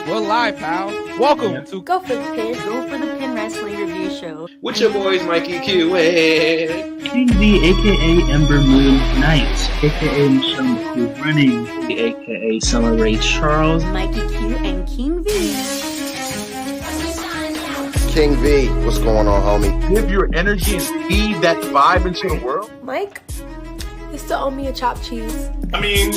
We're live, pal. Welcome to Go for the Pin. Go for the Pin Wrestling Review Show. With your boys, Mikey Q and King V, aka Ember Moon Knight, aka Michelle McCool Running, aka Summer Ray Charles, Mikey Q and King V. King V, what's going on, homie? Give your energy and feed that vibe into the world. Mike, you still owe me a chopped cheese. I mean,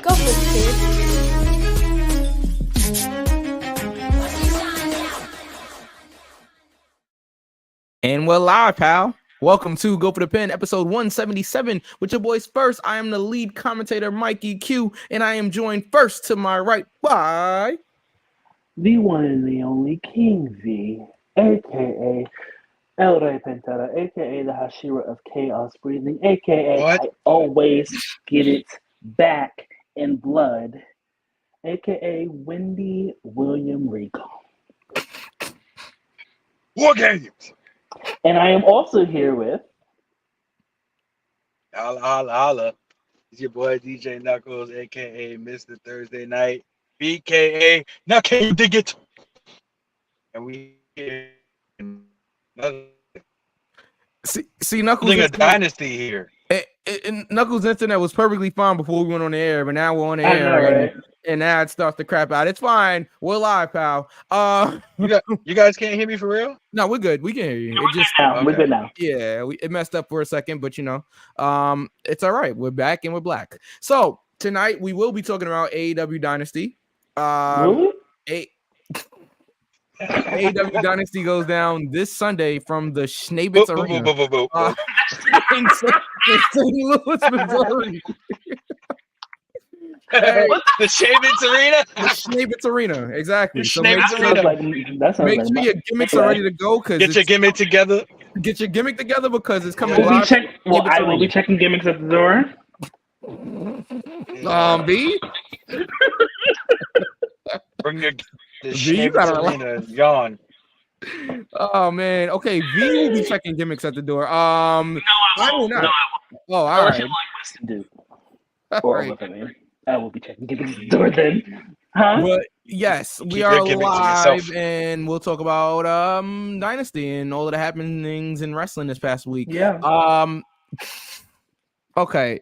Go for the Pin. And we're live, pal. Welcome to Go for the Pin, episode 177. With your boys first, I am the lead commentator, Mikey Q, and I am joined first to my right by the one and the only King V, aka El Rey Pentara, aka the Hashira of Chaos Breathing, aka What? I always get it back in blood, aka Wendy William Rico. War games. And I am also here with Holla, holla, holla. It's your boy DJ Knuckles, aka Mr. Thursday Night, BKA. Now can you dig it? And we here see Knuckles. building a dynasty here. And Knuckles' internet was perfectly fine before we went on the air, but now we're on the I air, know, right? and now it starts to crap out. It's fine. We're live, pal. You guys can't hear me for real? No, we're good. We can hear you. It just Now, we're good now. Yeah, it messed up for a second, but it's all right. We're back and we're black. So tonight we will be talking about AEW Dynasty. Really? AEW Dynasty goes down this Sunday from the Schneebitz Arena in St. Louis, Missouri. The Shavitz Arena? The Schneebitz Arena, exactly. The So make Schneebitz sure, Arena. make sure your gimmicks are ready to go. Get your gimmick together. Get your gimmick together because it's coming Will live. I will be checking gimmicks at the door. B. Bring your the V, you gotta Shavitz Arena yawn. Oh man. Okay, V will be checking gimmicks at the door. I will not. Oh, all I'll let right. him like Winston do. All Or right. whatever, man. I will be checking gimmicks at the door then. Huh? But yes, we Keep are your gimmick to live, yourself. and we'll talk about Dynasty and all of the happenings in wrestling this past week. Yeah. Okay,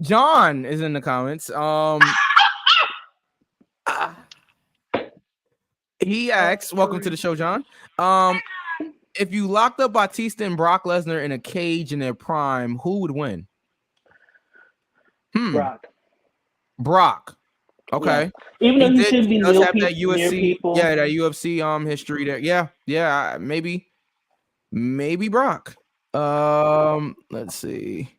John is in the comments. He asks, "Welcome to the show, John. If you locked up Batista and Brock Lesnar in a cage in their prime, who would win?" Brock. Okay. Yeah. Even though he He should be does near have that near UFC, people. that UFC history there. Yeah, maybe Brock. Let's see.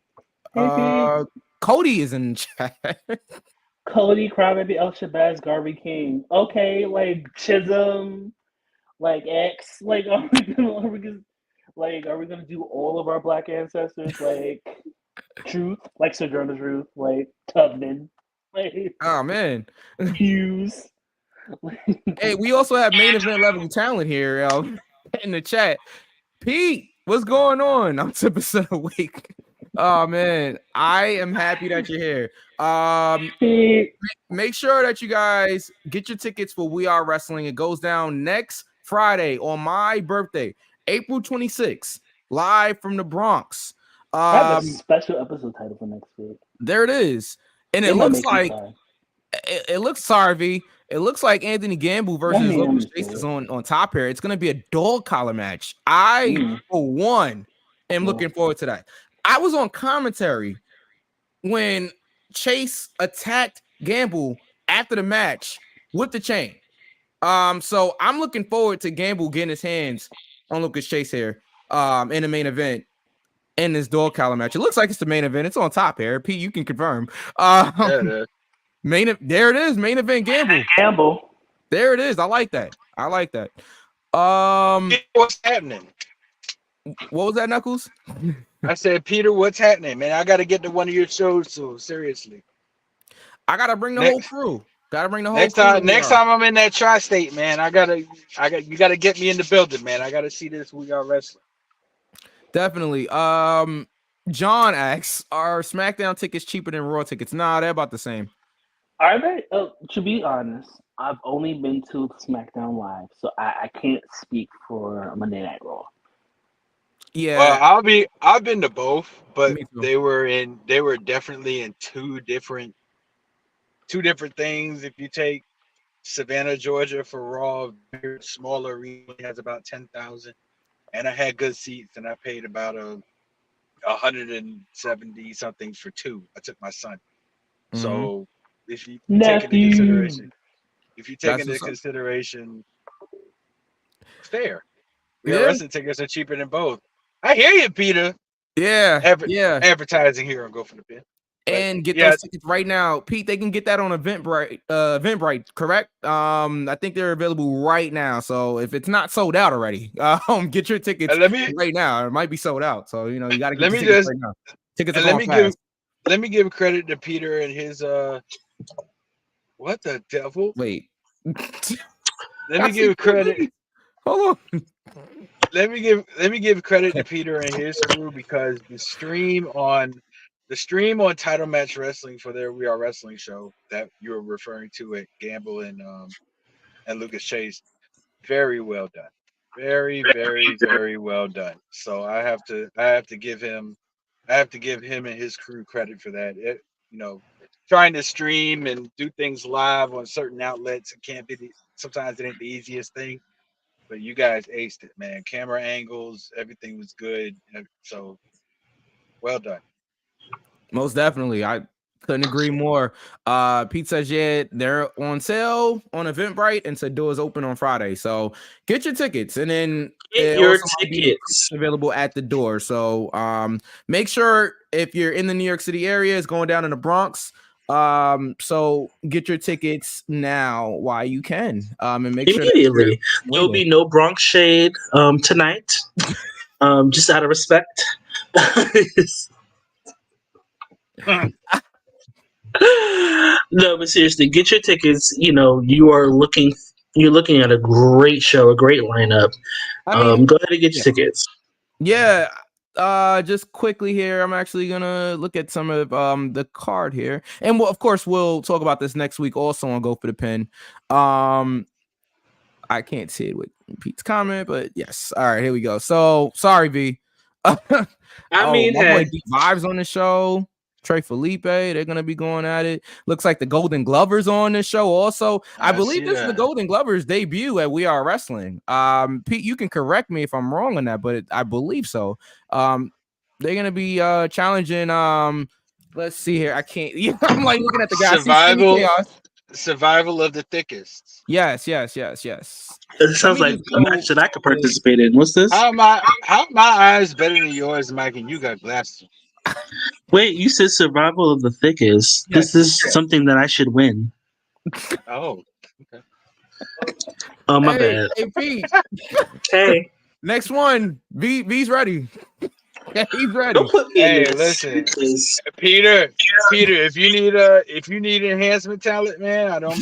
Maybe. Cody is in chat. Cody, Crybaby, El Shabazz, Garvey King. Okay, like Chisholm, like X. Like, are we gonna do all of our black ancestors? Like Truth, like Sojourner Truth, like Tubman, like Oh man. Hughes. Hey, we also have main event level talent here in the chat. Pete, what's going on? I'm 10% awake. Oh man, I am happy that you're here. Make sure that you guys get your tickets for We Are Wrestling. It goes down next Friday on my birthday, April 26th, live from the Bronx. I have a special episode title for next week. There it is, and it looks like it looks sorry. It looks like Anthony Gamble versus Lucas Chase is on top here. It's gonna be a dog collar match. I for one am looking forward to that. I was on commentary when Chase attacked Gamble after the match with the chain. So I'm looking forward to Gamble getting his hands on Lucas Chase here in the main event in this dog collar match. It looks like it's the main event. It's on top here. Pete, you can confirm. There it is. Main event Gamble. There it is. I like that. What's happening? What was that, Knuckles? I said, Peter, what's happening, man? I got to get to one of your shows, so seriously. I gotta bring the whole crew. Gotta bring the whole Next time I'm in that tri-state, man, you gotta get me in the building, man. I gotta see this We Are Wrestling. Definitely. John asks, are SmackDown tickets cheaper than Raw tickets? Nah, they're about the same. Are they? To be honest, I've only been to SmackDown Live, so I can't speak for Monday Night Raw. Yeah. Well, I've been to both, but Me too. they were definitely in two different things. If you take Savannah, Georgia for Raw, very small arena, has about 10,000, and I had good seats, and I paid about 170 something for two. I took my son. So if you take into Nephew. consideration, fair. Yeah. Wrestling tickets are cheaper than both. I hear you, Peter. Yeah. Advertising here on Go for the Pin. And get those tickets right now, Pete. They can get that on Eventbrite. Eventbrite, correct? I think they're available right now. So if it's not sold out already, get your tickets right now. It might be sold out. So you got to get your tickets right now. Tickets are going fast. Let me give credit to Peter and his what the devil? Wait. Let me give credit. Hold on. Let me give credit to Peter and his crew, because the stream on Title Match Wrestling for their We Are Wrestling show that you were referring to at Gamble and Lucas Chase, very well done. Very, very, very well done. So I have to give him and his crew credit for that. Trying to stream and do things live on certain outlets, sometimes it ain't the easiest thing. But you guys aced it, man. Camera angles, everything was good. So, well done. Most definitely. I couldn't agree more. Pete says, yeah, they're on sale on Eventbrite, and said doors open on Friday. So get your tickets, and then get your tickets available at the door. So make sure if you're in the New York City area, it's going down in the Bronx. So get your tickets now while you can. And make immediately. Sure there'll be no Bronx shade tonight. Just out of respect. No, but seriously, get your tickets. You're looking at a great show, a great lineup. Go ahead and get your tickets. Yeah. Just quickly here, I'm actually gonna look at some of the card here, and of course we'll talk about this next week also on Go for the Pin. I can't see it with Pete's comment, but yes. All right, here we go. So sorry, V. I mean, my boy Deep Vibes on the show. Trey Felipe, they're gonna be going at it. Looks like the Golden Glovers on this show also. I believe this is the Golden Glovers debut at We Are Wrestling. Pete, you can correct me if I'm wrong on that, but I believe so. They're gonna be challenging. Let's see here. I can't. I'm like looking at the guys. Survival of the thickest. Yes. It sounds like a match that I could participate in. What's this? How my eyes better than yours, Mike? And you got glasses. Wait, you said survival of the thickest. Yes, this is something that I should win. Oh, okay. Oh, my bad. Hey, Pete. Hey. Next one. V's ready. Yeah, he's ready. Don't put me hey, in this. Listen, Peter. If you need enhancement talent, man, I don't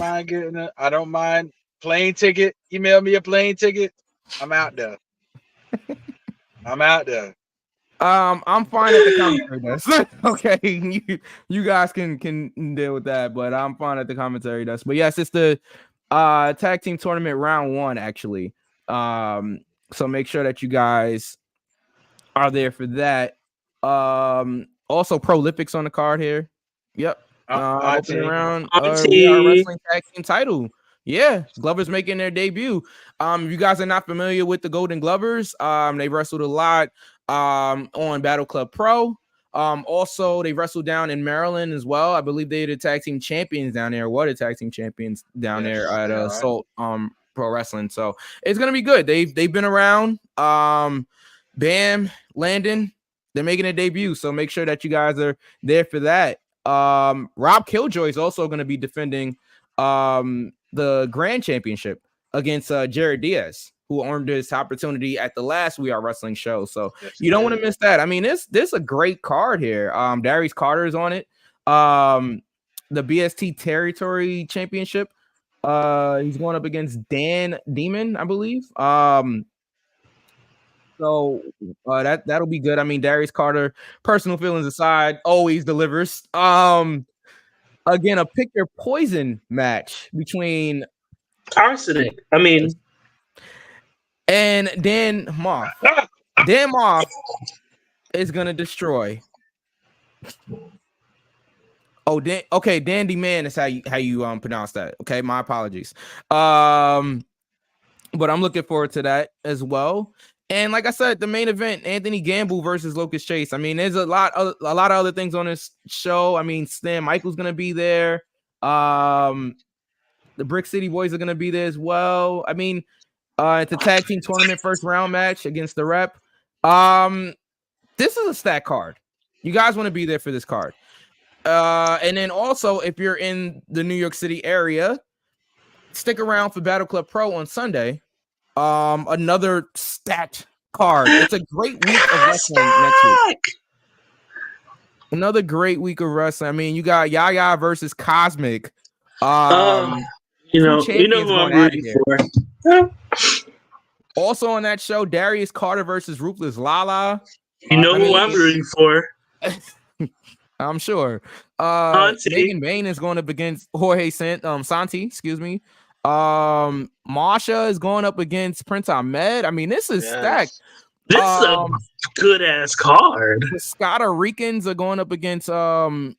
mind plane ticket. Email me a plane ticket. I'm out there. I'm fine at the commentary desk. Okay, you guys can deal with that, but I'm fine at the commentary desk. But yes, it's the tag team tournament round 1 actually. So make sure that you guys are there for that. Also Prolifics on the card here. Yep. Opening round We Are Wrestling tag team title. Yeah, Glovers making their debut. If you guys are not familiar with the Golden Glovers, they wrestled a lot on Battle Club Pro. Also they wrestled down in Maryland as well. I believe they're the tag team champions down there. What are tag team champions down there at Assault Pro Wrestling? So it's gonna be good. They've been around. Bam, Landon, they're making a debut. So make sure that you guys are there for that. Rob Killjoy is also going to be defending the Grand Championship against Jared Diaz, who earned his opportunity at the last We Are Wrestling show. So you don't want to miss that. I mean, this a great card here. Darius Carter is on it. The BST Territory Championship. He's going up against Dan Demon, I believe. So that'll be good. I mean, Darius Carter, personal feelings aside, always delivers. Again, a pick your poison match between Arsenic. and Dan Moff. Dan Moff is gonna destroy. Oh, Dandy Man is how you pronounce that. Okay, my apologies. But I'm looking forward to that as well. And like I said, the main event, Anthony Gamble versus Locust Chase. I mean, there's a lot of other things on this show. I mean, Stan Michael's gonna be there. The Brick City Boys are gonna be there as well. I mean, it's a tag team tournament first round match against the Rep. This is a stack card. You guys want to be there for this card. And then also, if you're in the New York City area, stick around for Battle Club Pro on Sunday. Another stacked card. It's a great week of wrestling next week. Another great week of wrestling. I mean, you got Yaya versus Cosmic. You know who I'm rooting for. Also on that show, Darius Carter versus Ruthless Lala. You know who I'm rooting for. I'm sure. Megan Bain is going up against Jorge Santi. Excuse me. Masha is going up against Prince Ahmed. I mean, this is stacked. This is a good ass card. The Scotta Ricans are going up against Nimrod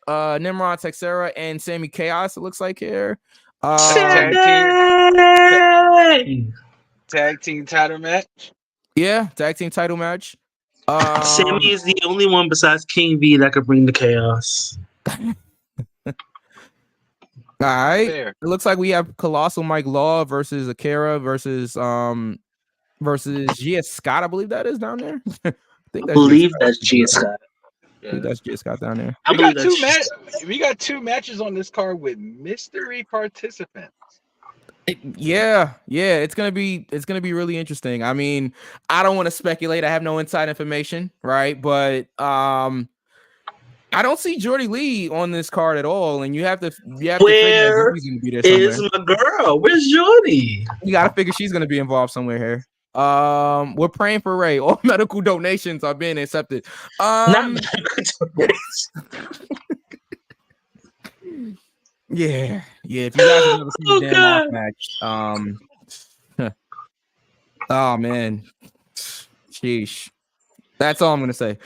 Texera and Sammy Chaos. It looks like here. Tag team title match. Yeah, tag team title match. Sammy is the only one besides King V that could bring the chaos. All right. Fair. It looks like we have Colossal Mike Law versus Akira versus Gia Scott. I believe that is down there. I believe that's Gia Scott. I think that's Gia Scott down there. We got two matches on this card with mystery participants. Yeah, it's gonna be really interesting. I mean, I don't want to speculate. I have no inside information, right? But I don't see Jordy Lee on this card at all, and you have to figure that she's gonna be there somewhere. Is my girl? Where's Jordy? You gotta figure she's gonna be involved somewhere here. We're praying for Ray. All medical donations are being accepted. Not medical donations. Yeah. If you guys have never seen the damn off match, oh man, sheesh. That's all I'm gonna say.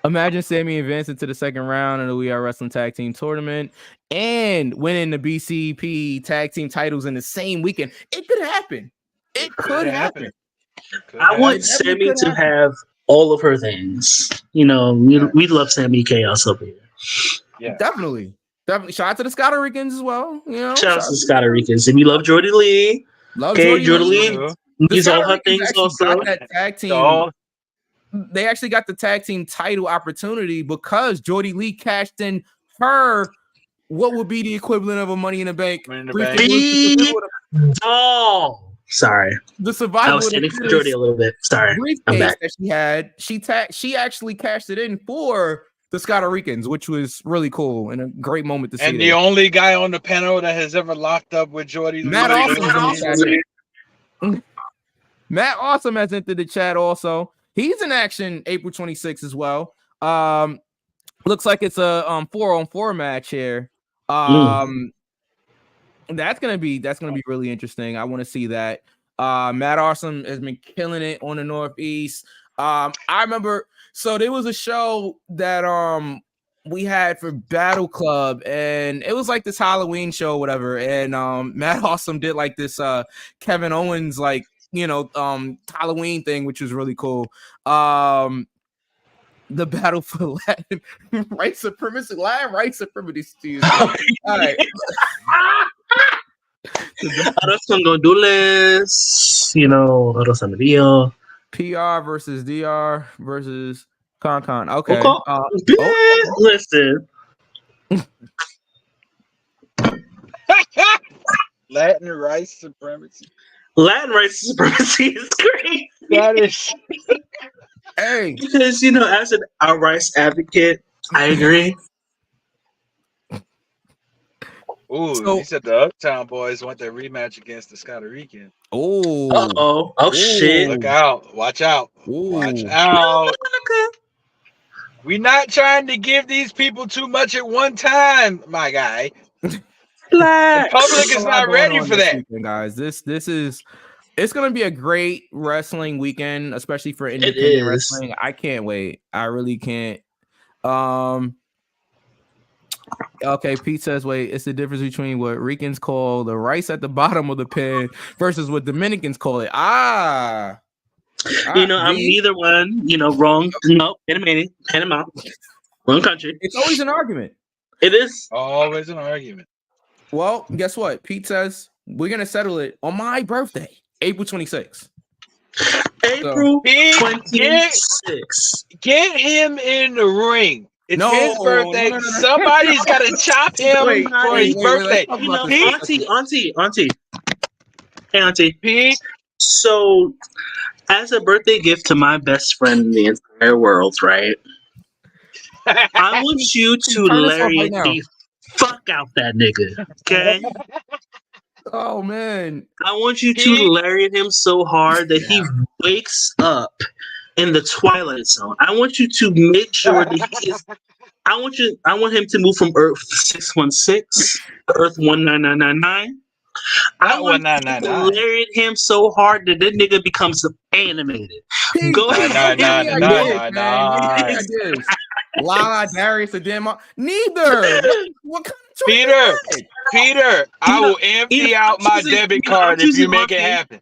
Imagine Sammy advancing to the second round of the We Are Wrestling Tag Team Tournament and winning the BCP Tag Team titles in the same weekend. It could happen. It could happen. I want Sammy to have all of her things. You know, we love Sammy Chaos up here. Yeah, definitely. Shout out to the Scotta Ricans as well. You know, shout out to the Scotta Ricans, and we love Jordy Lee. Jordy Lee. These all her things also. That tag team. They actually got the tag team title opportunity because Jordy Lee cashed in her what would be the equivalent of a Money in the Bank. Sorry, the survival. I was standing for Jordy a little bit. Sorry, I'm back. That she actually cashed it in for the Scotta Ricans, which was really cool and a great moment to see. And the only guy on the panel that has ever locked up with Jordy Lee. Matt Awesome has entered the chat also. He's in action April 26th as well. Looks like it's a 4-on-4 match here. That's gonna be really interesting. I want to see that. Matt Awesome has been killing it on the Northeast. I remember, so there was a show that we had for Battle Club, and it was like this Halloween show, whatever. And Matt Awesome did like this Kevin Owens Halloween thing, which was really cool. The battle for Latin right supremacy. All right. Ahora son Gondules, ahora son Rio. PR versus DR versus Con. Okay. Listen. Latin rice supremacy. Latin rice supremacy is great. That is. Hey. Because, as an rice advocate, I agree. Ooh, he said the Uptown Boys want their rematch against the Scotta Rican. Oh shit! Look out! Watch out! Watch out! We're not trying to give these people too much at one time, my guy. The public is not ready for that, weekend, guys. This is it's gonna be a great wrestling weekend, especially for independent wrestling. I can't wait. I really can't. Okay, Pete says, wait, it's the difference between what Ricans call the rice at the bottom of the pan versus what Dominicans call it. I'm neither one. Wrong. No, wait a minute. Hand them out. Wrong country. It's always an argument. It is always an argument. Well, guess what? Pete says we're gonna settle it on my birthday, April 26th. April 26th. Get him in the ring. It's his birthday. No. Somebody's got to chop him for his birthday. Auntie. Hey, Auntie. Pete. So, as a birthday gift to my best friend in the entire world, right? I want you to lariat the fuck out that nigga, okay? Oh, man. I want you to lariat him so hard that he wakes up in the Twilight Zone. I want you to make sure that he is. I want him to move from Earth 616 to Earth 19999. I want to lariat him so hard that nigga becomes animated. Go ahead. Lala, Darius, or Denmark. Neither. What kind of Peter, I will empty out my debit card if you make it happen.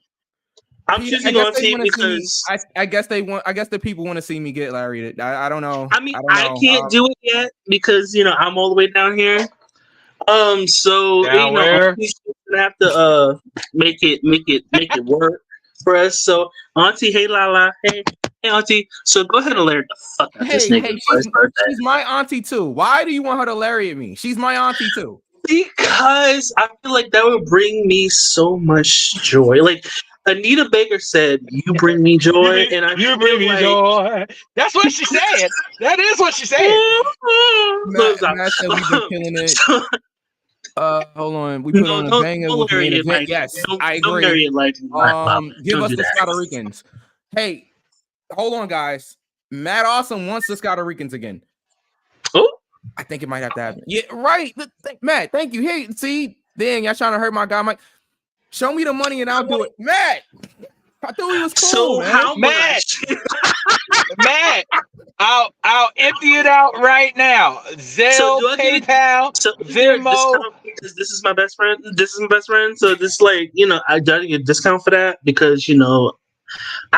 I'm choosing Auntie because I guess the people want to see me get lariated. I don't know. I mean, I can't do it yet because I'm all the way down here. So Auntie's gonna have to make it work for us. So Auntie, hey Lala, hey Auntie. So go ahead and lariat the fuck out this nigga for his birthday. She's my auntie too. Why do you want her to lariat me? She's my auntie too. Because I feel like that would bring me so much joy. Like Anita Baker said, "You bring me joy," and you bring me joy. That's what she said. That is what she said. Matt said we've been killing it. Hold on. We put on a banger with the main event. Yes, I agree. Give us the Puerto Ricans. Hey, hold on, guys. Matt Awesome wants the Puerto Ricans again. Oh, I think it might have to happen. Yeah, right. Matt, thank you. Hey, see, dang, y'all trying to hurt my guy, Mike. Show me the money and I'll do it. Matt, I thought he was cool. So man. How much? Matt, I'll empty it out right now. Zelle, PayPal, Venmo. Because this is my best friend. So this like, I don't get a discount for that because I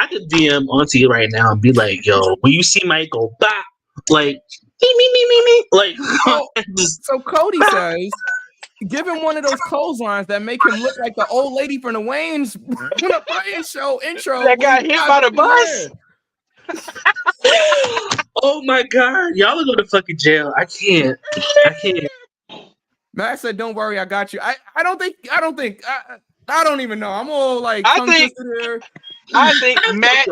could DM Auntie right now and be like, yo, when you see Mike go bop, like me. Like so Cody says, give him one of those clotheslines that make him look like the old lady from the Wayne's show intro. That got hit by the bus. Oh my god, y'all are going to fucking jail. I can't. Matt said, "Don't worry, I got you." I don't even know. I'm all like, I think Matt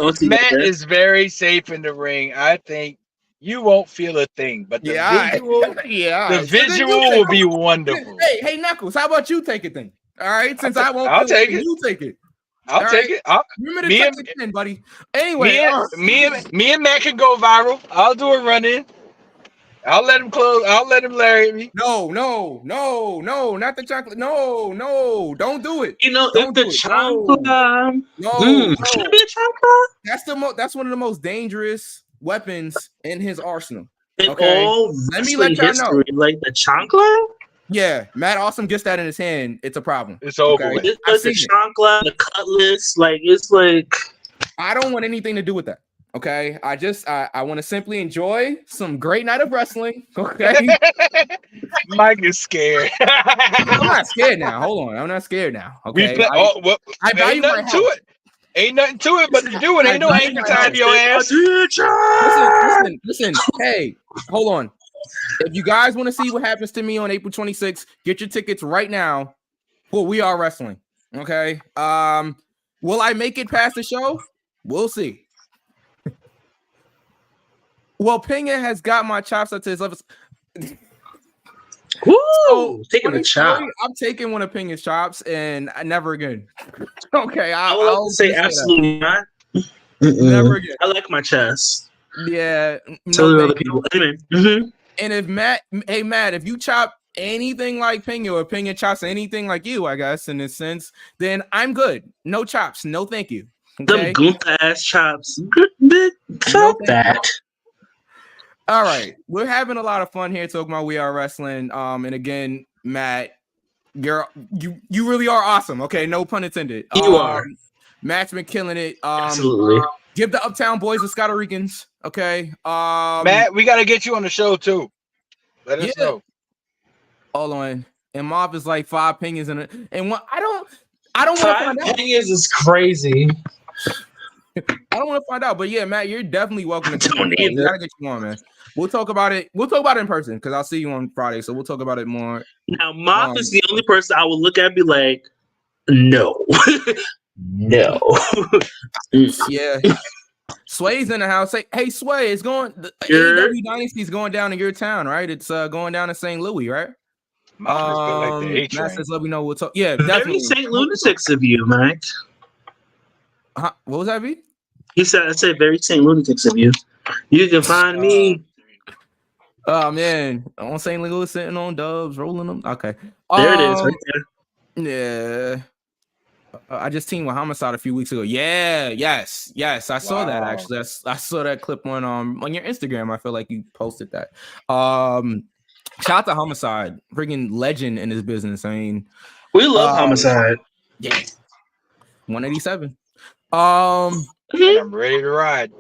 is very safe in the ring. I think you won't feel a thing, but the visual will be wonderful. Hey, Knuckles, how about you take it then? All right, since I'll take it. You take it. I'll take it. Remember to touch it in, buddy. Anyway, me and Matt can go viral. I'll do a run in. I'll let him close. I'll let him lariat me. No, not the chocolate. No, don't do it. Don't do chocolate. No. Should it be a chocolate? That's one of the most dangerous weapons in his arsenal. Let me let y'all know. Like the chancla? Yeah, Matt Awesome gets that in his hand. It's a problem. It's over. Okay? It's the chancla, the cutlass. Like it's like I don't want anything to do with that. Okay, I want to simply enjoy some great night of wrestling. Okay, Mike is scared. I'm not scared now. Hold on, I'm not scared now. Okay, I value nothing to it. Ain't nothing to it, but to do it ain't no anchor tied to your ass. Listen. Hey, hold on. If you guys want to see what happens to me on April 26th, get your tickets right now for We Are Wrestling. Okay. Will I make it past the show? We'll see. Well, Pinga has got my chops up to his level. Woo! So, Taking the chop. I'm taking one of Pinga's chops, and never again. Okay, I would like to say absolutely not. Never again. I like my chest. Yeah, So do other people. Amen. Mm-hmm. And if Matt, if you chop anything like Pinga or Pinga chops anything like you, I guess in this sense, then I'm good. No chops, no thank you. Okay? Them Gunther ass chops. Fuck that. All right, we're having a lot of fun here talking about We Are Wrestling. And again, Matt, you really are awesome. Okay, no pun intended. You are. Matt's been killing it. Absolutely. Give the Uptown Boys the Scotto Ricans. Okay. Matt, we gotta get you on the show too. Let us know. Hold on. And Mob is like 5 Pingas in it. And what I don't want to find out. 5 Pingas is crazy. I don't want to find out, but yeah, Matt, you're definitely welcome to come on. We gotta get you on, man. We'll talk about it. We'll talk about it in person because I'll see you on Friday. So we'll talk about it more. Now, Mop is the only person I will look at and be like, no. No. Yeah. Sway's in the house. Hey, Sway, it's going. The AEW Dynasty is going down in your town, right? It's going down to St. Louis, right? Matt says, let me know. We'll talk. Yeah, definitely. Very St. Lunatics of you, Mike. What was that, V? He said, I said, very St. Lunatics of you. You can find me. Oh, man. On St. Louis, sitting on dubs, rolling them. Okay. There it is, right there. Yeah. I just teamed with Homicide a few weeks ago. Yeah, yes. I saw that actually. I saw that clip on your Instagram. I feel like you posted that. Shout out to Homicide, freaking legend in his business. I mean, we love Homicide. Yeah, 187. I'm ready to ride.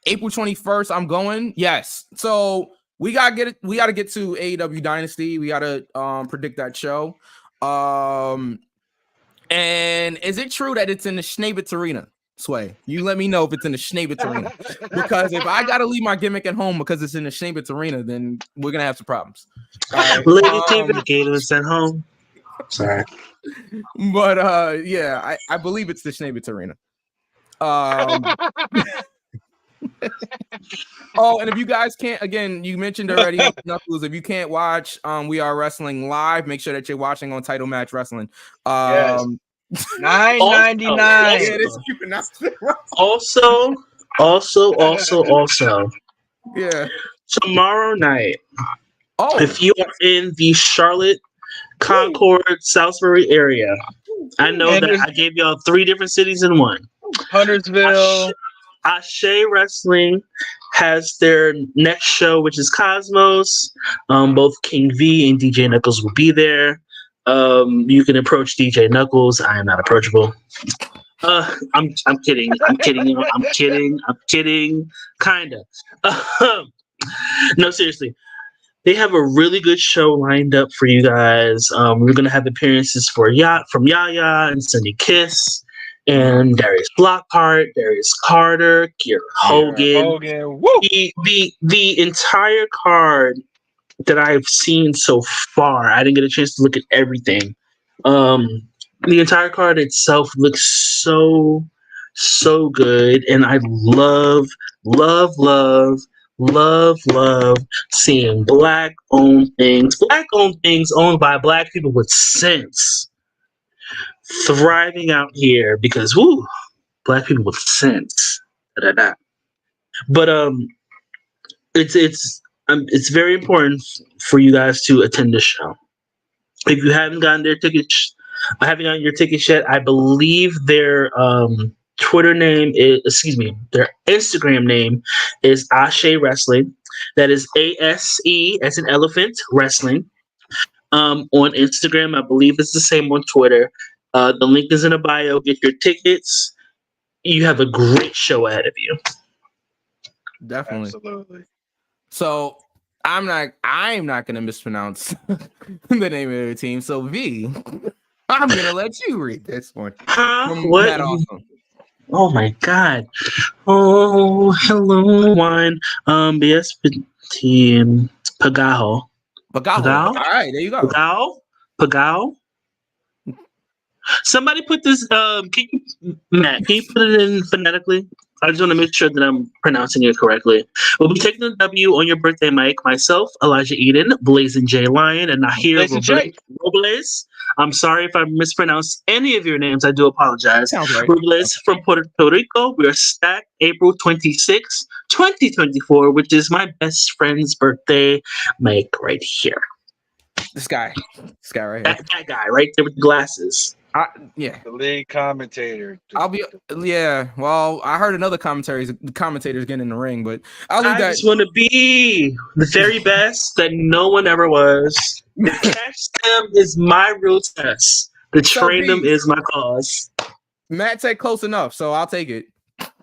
April 21st, I'm going. Yes. So we gotta get it. We gotta get to AEW Dynasty. We gotta predict that show. And is it true that it's in the Schnabitz Arena? Sway, you let me know if it's in the Schnabitz Arena. Because if I gotta leave my gimmick at home because it's in the Schnabitz Arena, then we're gonna have some problems. Lady David Gators at home. Sorry. But yeah, I believe it's the Schnabitz Arena. Oh, and if you guys can't, again, you mentioned already, Knuckles, if you can't watch We Are Wrestling live, make sure that you're watching on Title Match Wrestling. Yes. $9.99. Also, yeah. Tomorrow night, if you are in the Charlotte, Concord, Southbury area, I know that I gave y'all 3 different cities in one. Huntersville. Ashe Wrestling has their next show, which is Cosmos. Both King V and DJ Knuckles will be there. You can approach DJ Knuckles. I am not approachable. I'm kidding. I'm kidding. Kinda. No, seriously. They have a really good show lined up for you guys. We're gonna have appearances from Yaya and Sunny Kiss. And Darius Lockhart, Darius Carter, Kiera Hogan. The entire card that I've seen so far, I didn't get a chance to look at everything. The entire card itself looks so good, and I love seeing black-owned things owned by black people with sense. Thriving out here because black people with sense. But it's very important for you guys to attend the show. If you haven't gotten your tickets yet, I believe their Twitter name is, their Instagram name is Ashe Wrestling. That is ASE as an elephant wrestling. On Instagram, I believe it's the same on Twitter. The link is in the bio. Get your tickets. You have a great show ahead of you. Definitely. Absolutely. So I'm not gonna mispronounce the name of the team. So V, I'm gonna let you read this one. What? Oh my God. Oh, hello, wine. BS team Pagaho. All right, there you go. Pagao. Somebody put this. Matt, can you put it in phonetically? I just want to make sure that I'm pronouncing it correctly. We'll be taking the W on your birthday, Mike. Myself, Elijah Eden, Blazing J Lion, and Nahir Robles. I'm sorry if I mispronounced any of your names. I do apologize. Sounds right. Robles from Puerto Rico. We are stacked April 26, 2024, which is my best friend's birthday. Mike, right here. This guy right here. That guy right there with the glasses. Yeah, the lead commentator. Well, I heard another commentators getting in the ring, but I just want to be the very best that no one ever was. To catch them is my real test. To train them is my cause. Matt said close enough, so I'll take it.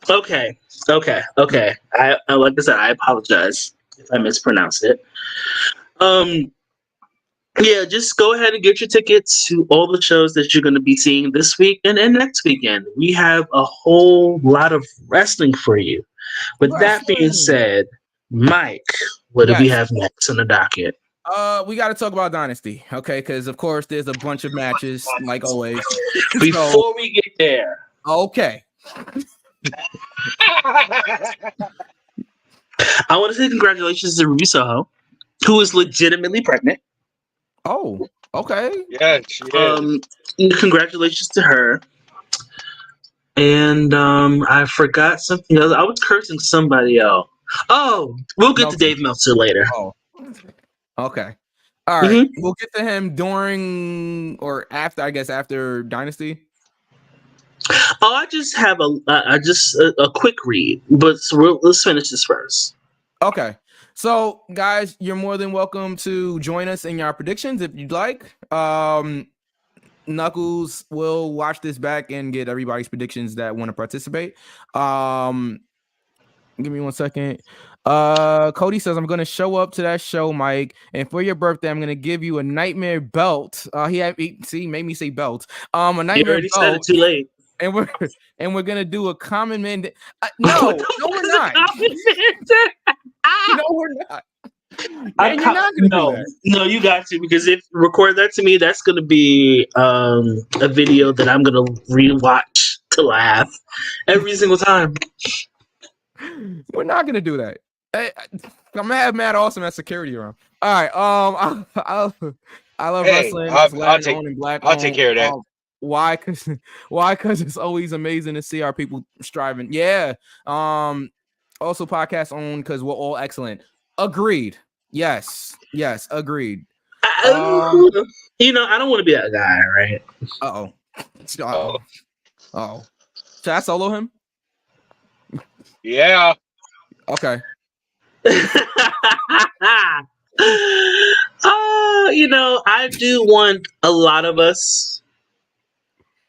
Okay. I like I said, I apologize if I mispronounced it. Yeah, just go ahead and get your tickets to all the shows that you're going to be seeing this week and next weekend. We have a whole lot of wrestling for you. With that being said, Mike, what do we have next on the docket? We got to talk about Dynasty, okay? Because, of course, there's a bunch of matches, like always. Before we get there. Okay. I want to say congratulations to Ruby Soho, who is legitimately pregnant. Oh, okay. Yeah, she is. Congratulations to her. And I forgot something else. I was cursing somebody else. Oh, we'll get to Dave Meltzer later. Oh, okay. All right. We'll get to him during or after, I guess, after Dynasty. Oh, I just have a quick read, but let's finish this first. Okay. So, guys, you're more than welcome to join us in your predictions if you'd like. Knuckles will watch this back and get everybody's predictions that want to participate. Give me 1 second. Cody says, I'm going to show up to that show, Mike, and for your birthday, I'm going to give you a nightmare belt. He made me say belt. A nightmare belt. Said it too late. And we're gonna do a common man. No, we're not. No, we're not. And you're not gonna do that. No, you got to, because if you record that to me, that's gonna be a video that I'm gonna rewatch to laugh every single time. We're not gonna do that. I'm gonna have Matt Awesome as security around. All right. I love wrestling. I'll take care of that. Why? Because it's always amazing to see our people striving. Yeah. Also podcast on because we're all excellent. Agreed. Yes. Agreed. I don't want to be that guy, right? Uh-oh. Should I solo him? Yeah. Okay. I do want a lot of us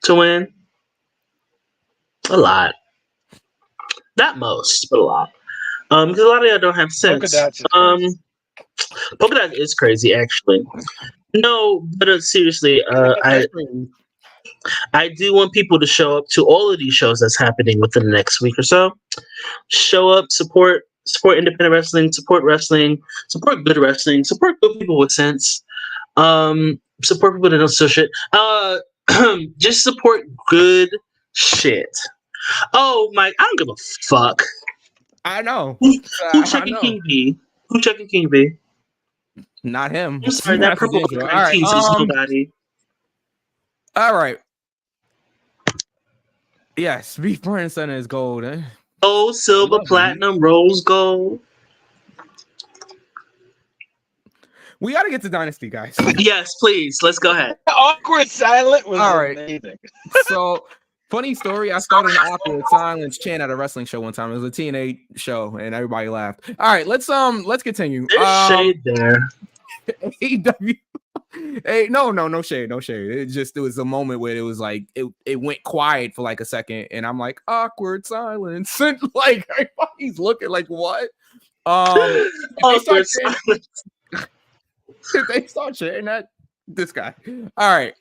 to win. A lot. Not most, but a lot. Because a lot of y'all don't have sense. Polka Dot is crazy, actually. No, but seriously, I do want people to show up to all of these shows that's happening within the next week or so. Show up, support independent wrestling, support good wrestling, support good people with sense. Support people that don't sell shit. Just support good shit. Oh, Mike, I don't give a fuck. I know. Who checking King B? Who checking King B? Not him. I'm sorry, that purple tease is nobody. All right. Yes, Beef Burn Center is gold. Oh, silver, platinum, rose gold. We got to get to Dynasty, guys. Yes, please. Let's go ahead. Awkward silent was all right. Amazing. So, funny story. I started an awkward silence chant at a wrestling show one time. It was a TNA show, and everybody laughed. All right, let's continue. There's shade there. AEW. Hey, no shade. It was a moment where it was like it went quiet for like a second, and I'm like awkward silence, and like everybody's looking like what? Awkward silence. If they start sharing that, this guy. All right.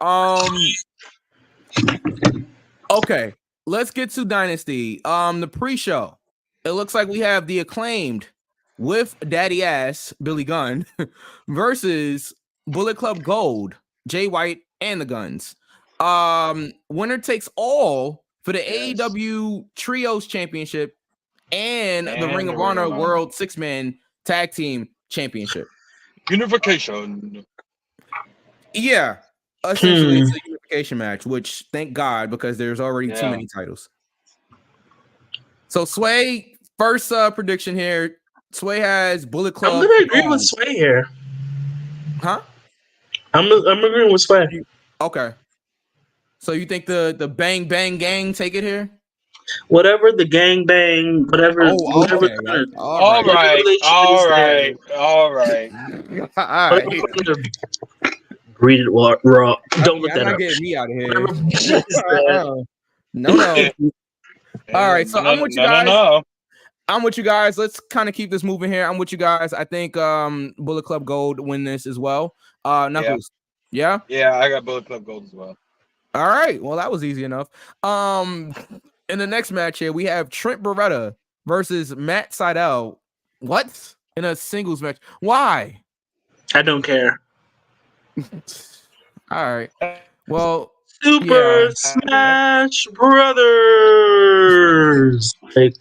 Okay. Let's get to Dynasty. The pre-show. It looks like we have the Acclaimed with Daddy Ass Billy Gunn versus Bullet Club Gold, Jay White, and the Guns. Winner takes all for the AEW Trios Championship and the Ring of Honor World 6-Man Tag Team Championship. Unification. Yeah, essentially it's a unification match, which thank God, because there's already too many titles. So Sway, first prediction here. Sway has Bullet Club. I'm gonna agree with Sway here. Huh? I'm agreeing with Sway. Okay. So you think the Bang Bang Gang take it here? Whatever the gang bang, whatever. All right. Read it raw. Don't look I'm that not up. getting me out of here. No. All right, so I'm with you guys. I'm with you guys. Let's kind of keep this moving here. I'm with you guys. I think Bullet Club Gold win this as well. Knuckles. Yeah? Yeah, I got Bullet Club Gold as well. All right. Well, that was easy enough. In the next match here, we have Trent Beretta versus Matt Sydal. What? In a singles match. Why? I don't care. All right. Well, Super Smash Brothers. Like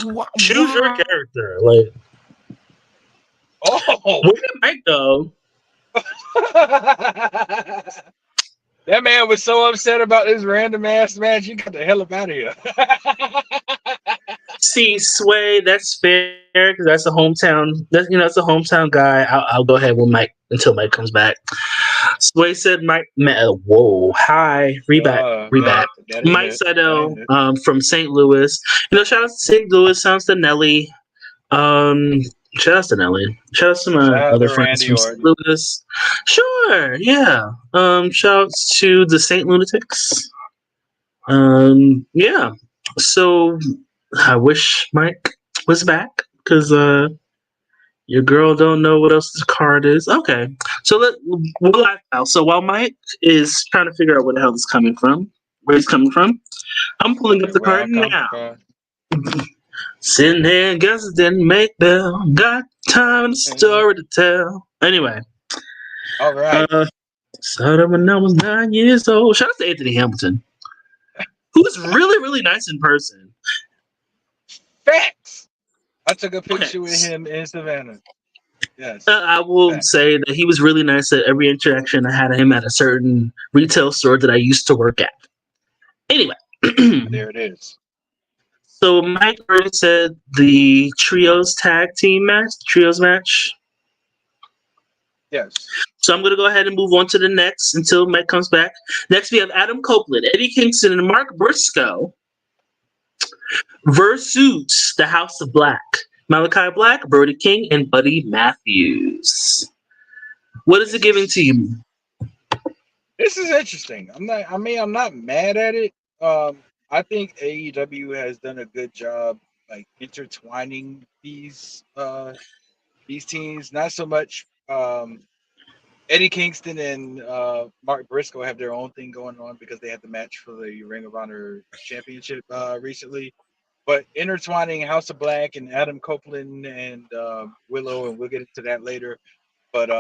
what? Choose your character. Like, look at Mike though. That man was so upset about this random ass match. He got the hell up out of here. See, Sway, that's fair because that's a hometown. That's a hometown guy. I'll go ahead with Mike until Mike comes back. Sway said, "Mike, whoa, hi, reback. Mike Sydal, from St. Louis. Shout out to St. Louis. Shout out to Nelly. Shout out to Nelly. Shout out to my other friends from St. Louis. Sure, yeah. Shout out to the St. Lunatics. Yeah. So I wish Mike was back because your girl don't know what else this card is. Okay, so we'll live out. So while Mike is trying to figure out where the hell it's coming from, where he's coming from, I'm pulling up the card now. Sitting there, guess it didn't make bell. Got time and story to tell. Anyway. All right. Started when I was 9 years old. Shout out to Anthony Hamilton, who's really, really nice in person. Facts. I took a picture with him in Savannah. Yes. I will say that he was really nice at every interaction I had of him at a certain retail store that I used to work at. Anyway. There it is. So Mike already said the trios tag team match, trios match. Yes. So I'm going to go ahead and move on to the next until Mike comes back. Next, we have Adam Copeland, Eddie Kingston, and Mark Briscoe versus the House of Black. Malachi Black, Brody King, and Buddy Matthews. What is it giving to you? This is interesting. I'm not mad at it. I think AEW has done a good job like intertwining these teams. Not so much Eddie Kingston and Mark Briscoe have their own thing going on because they had the match for the Ring of Honor Championship recently. But intertwining House of Black and Adam Copeland and Willow, and we'll get into that later. But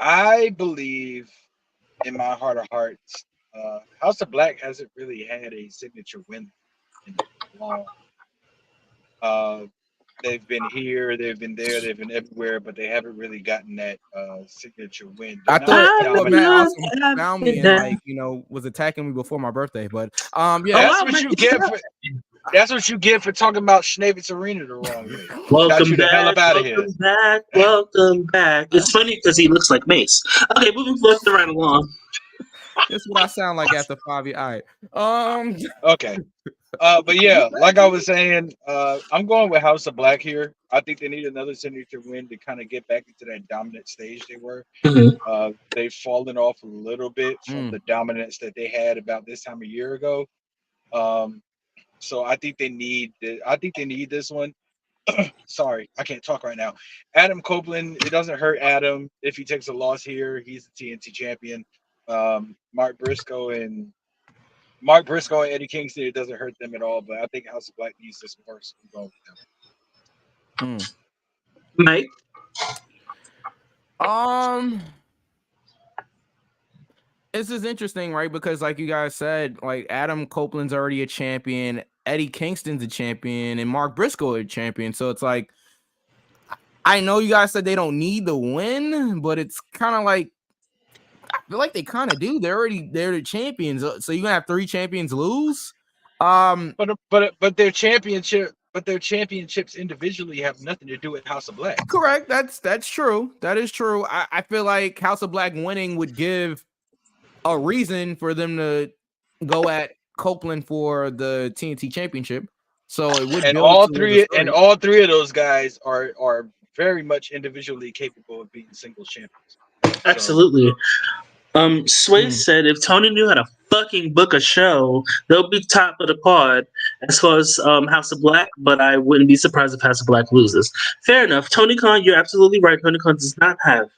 I believe in my heart of hearts, House of Black hasn't really had a signature win in long. They've been here, they've been there, they've been everywhere, but they haven't really gotten that signature win. I thought Matt also found me and was attacking me before my birthday, but that's what you get for. That's what you get for talking about Schnavitz Arena the wrong way. Welcome back. Hell up out of here. Welcome back. It's funny because he looks like Mace. Okay, moving right along. That's what I sound like after 5 years. All right. Okay. But yeah, like I was saying, I'm going with House of Black here. I think they need another signature win to kind of get back into that dominant stage they were. Mm-hmm. They've fallen off a little bit from the dominance that they had about this time a year ago. So I think they need this one. Sorry, I can't talk right now. Adam Copeland, it doesn't hurt Adam if he takes a loss here. He's the TNT champion. Mark Briscoe and Eddie Kingston, it doesn't hurt them at all. But I think House of Black needs this more. So I'm going with them. Mike? this is interesting, right? Because like you guys said, like Adam Copeland's already a champion, Eddie Kingston's a champion, and Mark Briscoe a champion. So it's like, I know you guys said they don't need the win, but it's kind of like, I feel like they kind of do. They're the champions. So you're gonna have 3 champions lose. But their championships individually have nothing to do with House of Black. Correct. That's true. That is true. I feel like House of Black winning would give a reason for them to go at Copeland for the TNT Championship. So it would. And all three of those guys are very much individually capable of being singles champions. Absolutely. Sway said if Tony knew how to fucking book a show, they'll be top of the pod as far as House of Black, but I wouldn't be surprised if House of Black loses. Fair enough. Tony Khan, you're absolutely right. Tony Khan does not have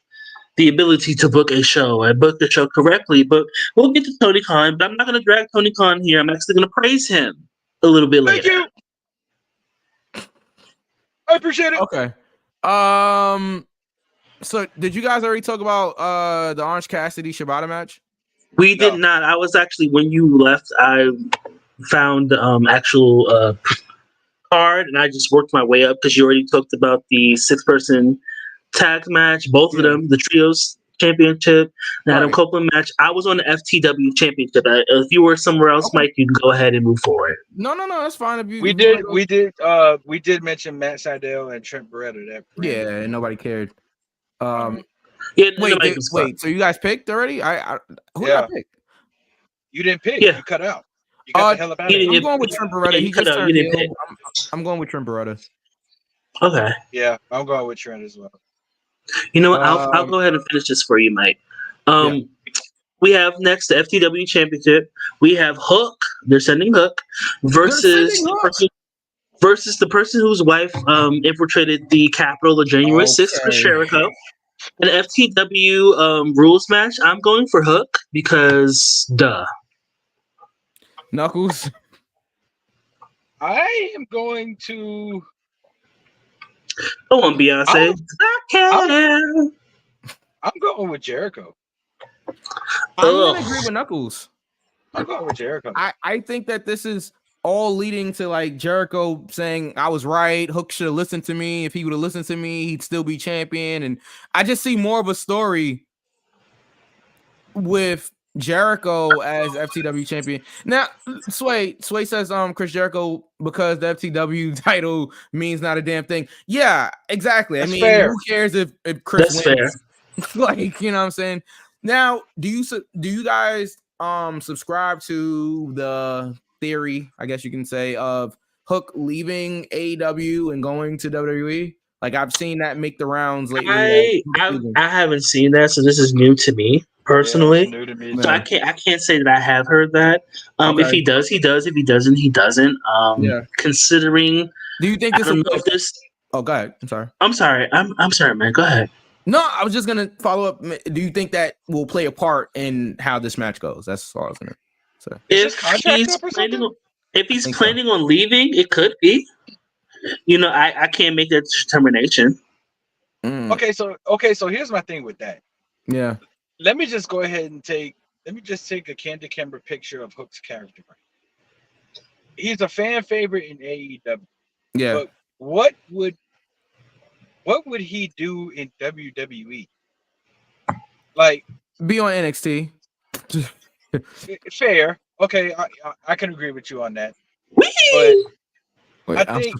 the ability to book a show and book the show correctly, but we'll get to Tony Khan, but I'm not going to drag Tony Khan here. I'm actually going to praise him a little bit later. Thank you. I appreciate it. Okay. So did you guys already talk about the Orange Cassidy Shibata match? We did not. I was actually, when you left, I found the actual card and I just worked my way up because you already talked about the 6-person tag match, both of them, the trios championship, the Adam Copeland match. I was on the FTW championship. If you were somewhere else, Mike, you can go ahead and move forward. No, that's fine. If you, we did mention Matt Sydal and Trent Beretta. Yeah, nobody cared. Yeah, wait. So you guys picked already? Who did I pick? You didn't pick. Yeah. You cut out. You got the hell about it. I'm going with Trent Beretta. Yeah, he just out, turned heel. I'm going with Trent Beretta. Okay. Yeah, I'm going with Trent as well. You know what? I'll go ahead and finish this for you, Mike. We have next the FTW Championship. We have Hook. They're sending Hook versus the person whose wife infiltrated the Capitol on January 6th for Jericho. An FTW rules match. I'm going for Hook because duh. Knuckles. I am going to go on, Beyonce. I'm going with Jericho. I'm gonna agree with Knuckles. I'm going with Jericho. I think that this is all leading to like Jericho saying I was right. Hook should have listened to me. If he would have listened to me, he'd still be champion. And I just see more of a story with Jericho as FTW champion. Now, Sway says Chris Jericho because the FTW title means not a damn thing. Yeah, exactly. That's I mean, fair. Who cares if Chris wins? Fair. Like, you know what I'm saying? Now, do you guys subscribe to the theory, I guess you can say, of Hook leaving AEW and going to WWE? Like, I've seen that make the rounds lately. I haven't seen that, so this is new to me personally. Yeah, new to me. So I can't say that I have heard that. Okay. If he does, he does. If he doesn't, he doesn't. Considering, do you think this? Oh, go ahead. I'm sorry. I'm sorry, man. Go ahead. No, I was just gonna follow up. Do you think that will play a part in how this match goes? That's all I was gonna say. If he's planning on leaving, it could be. You know, I can't make that determination. Okay, so here's my thing with that. Yeah. Let me just go ahead and take a candid camera picture of Hook's character. He's a fan favorite in AEW. Yeah. But what would he do in WWE? Like, be on NXT. Fair. Okay, I can agree with you on that. Whee! But Wait, I think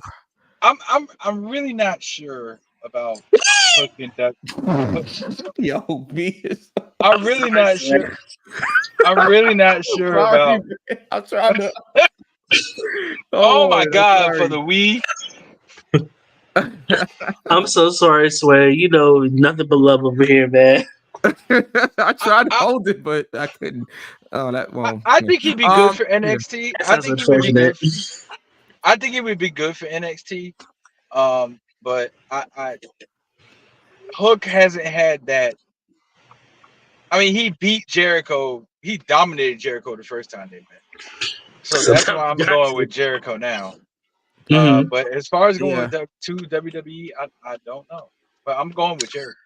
I'm really not sure about Hook and Yo, B. I'm really not sure. I'm really not sure about. I'm trying to. Oh my God! For the Wii. I'm so sorry, Sway. You know, nothing but love over here, man. I tried to hold it, but I couldn't. Oh, that won't. I think he'd be good for NXT. I think he would be good. I think it would be good for NXT. But Hook hasn't had that. I mean, he beat Jericho. He dominated Jericho the first time they met. So that's why I'm going with Jericho now. But as far as going to WWE, I don't know. But I'm going with Jericho.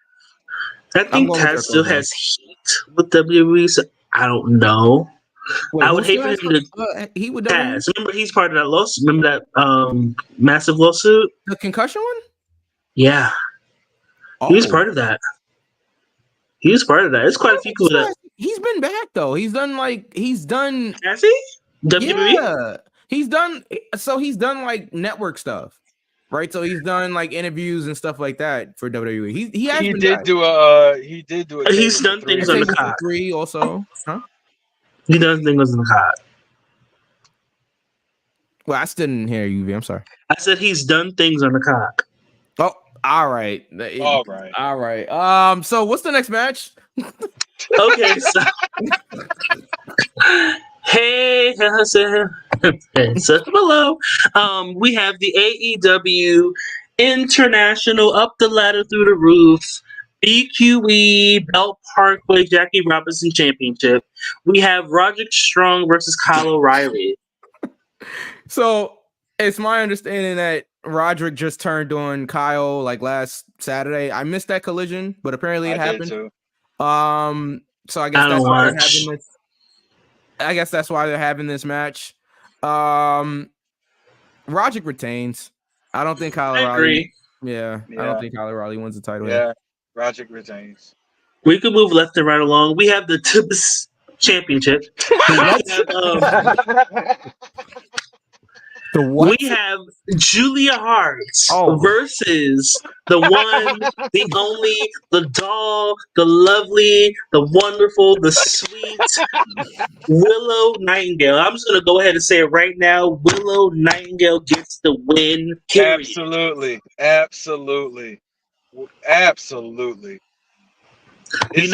I think Taz still has heat with WWE. So I don't know. Wait, I would hate for him to. he would Taz. Remember, he's part of that lawsuit. Remember that massive lawsuit? the concussion one. Yeah, he was part of that. He was part of that. It's quite a few people that. He's been back though. He's done. Has he? WWE? Yeah, he's done. So he's done like network stuff, right? So he's done like interviews and stuff like that for WWE. He did do a. He's done things on the cock. 3 also, huh? He does things on the cock. Well, I still didn't hear you, V. I'm sorry. I said he's done things on the cock. Oh, all right. All right. So what's the next match? Okay, so hey, such below. We have the AEW International Up the Ladder Through the Roof BQE Belt Parkway Jackie Robinson Championship. We have Roderick Strong versus Kyle O'Reilly. So it's my understanding that Roderick just turned on Kyle like last Saturday. I missed that collision, but apparently it happened. Too. So I guess that's why they're having this. I guess that's why they're having this match. Roderick retains. I don't think Kyle O'Reilly. Yeah, I don't think Kyle O'Reilly wins the title. Yeah, Roderick retains. We could move left and right along. We have the TBS Championship. We have Julia Hart versus the one, the only, the doll, the lovely, the wonderful, the sweet Willow Nightingale. I'm just going to go ahead and say it right now. Willow Nightingale gets the win. Period. Absolutely. It's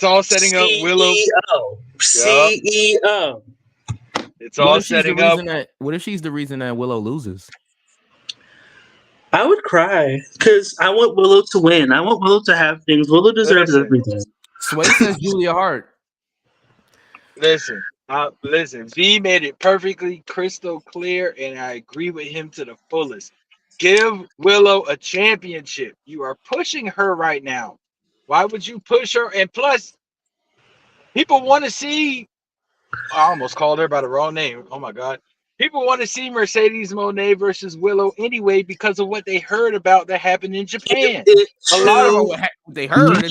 all setting up Willow. CEO. It's all setting up. What if she's the reason that Willow loses? I would cry because I want Willow to win. I want Willow to have things. Willow deserves everything. Sway says Julia Hart. Listen. V made it perfectly crystal clear, and I agree with him to the fullest. Give Willow a championship. You are pushing her right now. Why would you push her? And plus, people want to see. I almost called her by the wrong name. Oh my God. People want to see Mercedes Moné versus Willow anyway because of what they heard about that happened in Japan. A lot of them they heard.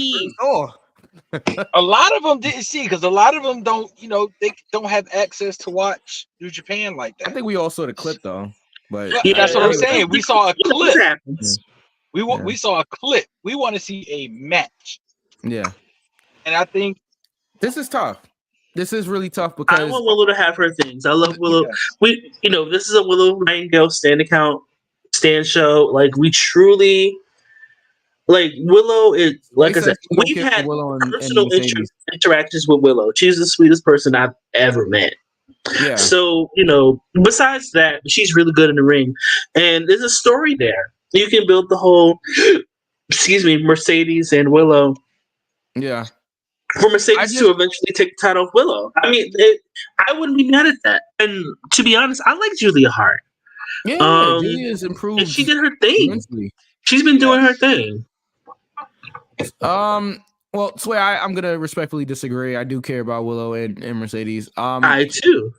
A lot of them didn't see because a lot of them don't. They don't have access to watch New Japan like that. I think we all saw the clip though. But that's what I'm saying. We saw a clip. We saw a clip. We want to see a match. Yeah. And I think this is tough. This is really tough because I want Willow to have her things. I love Willow. Yes. This is a Willow Nightingale stand show. Like we truly Willow is like I said. We've had personal interactions with Willow. She's the sweetest person I've ever met. Yeah. So besides that, she's really good in the ring, and there's a story there. You can build the whole, Mercedes and Willow. Yeah. For Mercedes to eventually take the title of Willow. I mean, I wouldn't be mad at that. And to be honest, I like Julia Hart. Yeah, Julia's improved. And she did her thing. Immensely. She's been doing her thing. Well, Sway, I'm gonna respectfully disagree. I do care about Willow and Mercedes. I too.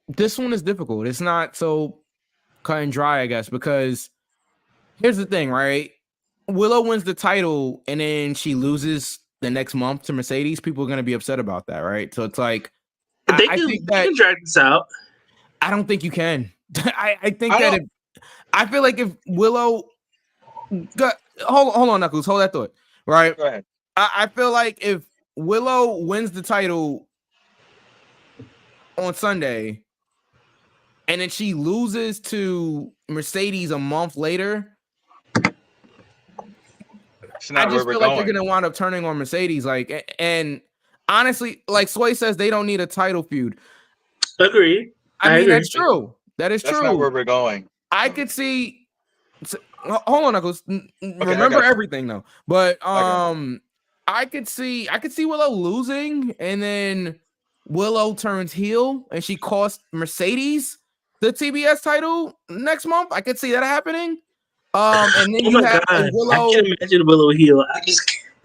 This one is difficult. It's not so cut and dry, I guess, because here's the thing, right? Willow wins the title and then she loses the next month to Mercedes. People are going to be upset about that, right? So it's like they can drag this out. I don't think you can. I think I feel like if Willow hold on, Knuckles, hold that thought. Right? Go ahead. I feel like if Willow wins the title on Sunday and then she loses to Mercedes a month later, I just feel like they're gonna wind up turning on Mercedes. And honestly, like Sway says, they don't need a title feud. Agree. I mean, that's true. That's true. That's not where we're going. I could see. Hold on, Knuckles. Remember everything though. But I could see Willow losing, and then Willow turns heel, and she costs Mercedes the TBS title next month. I could see that happening. And then you have Willow. I can imagine Willow heel.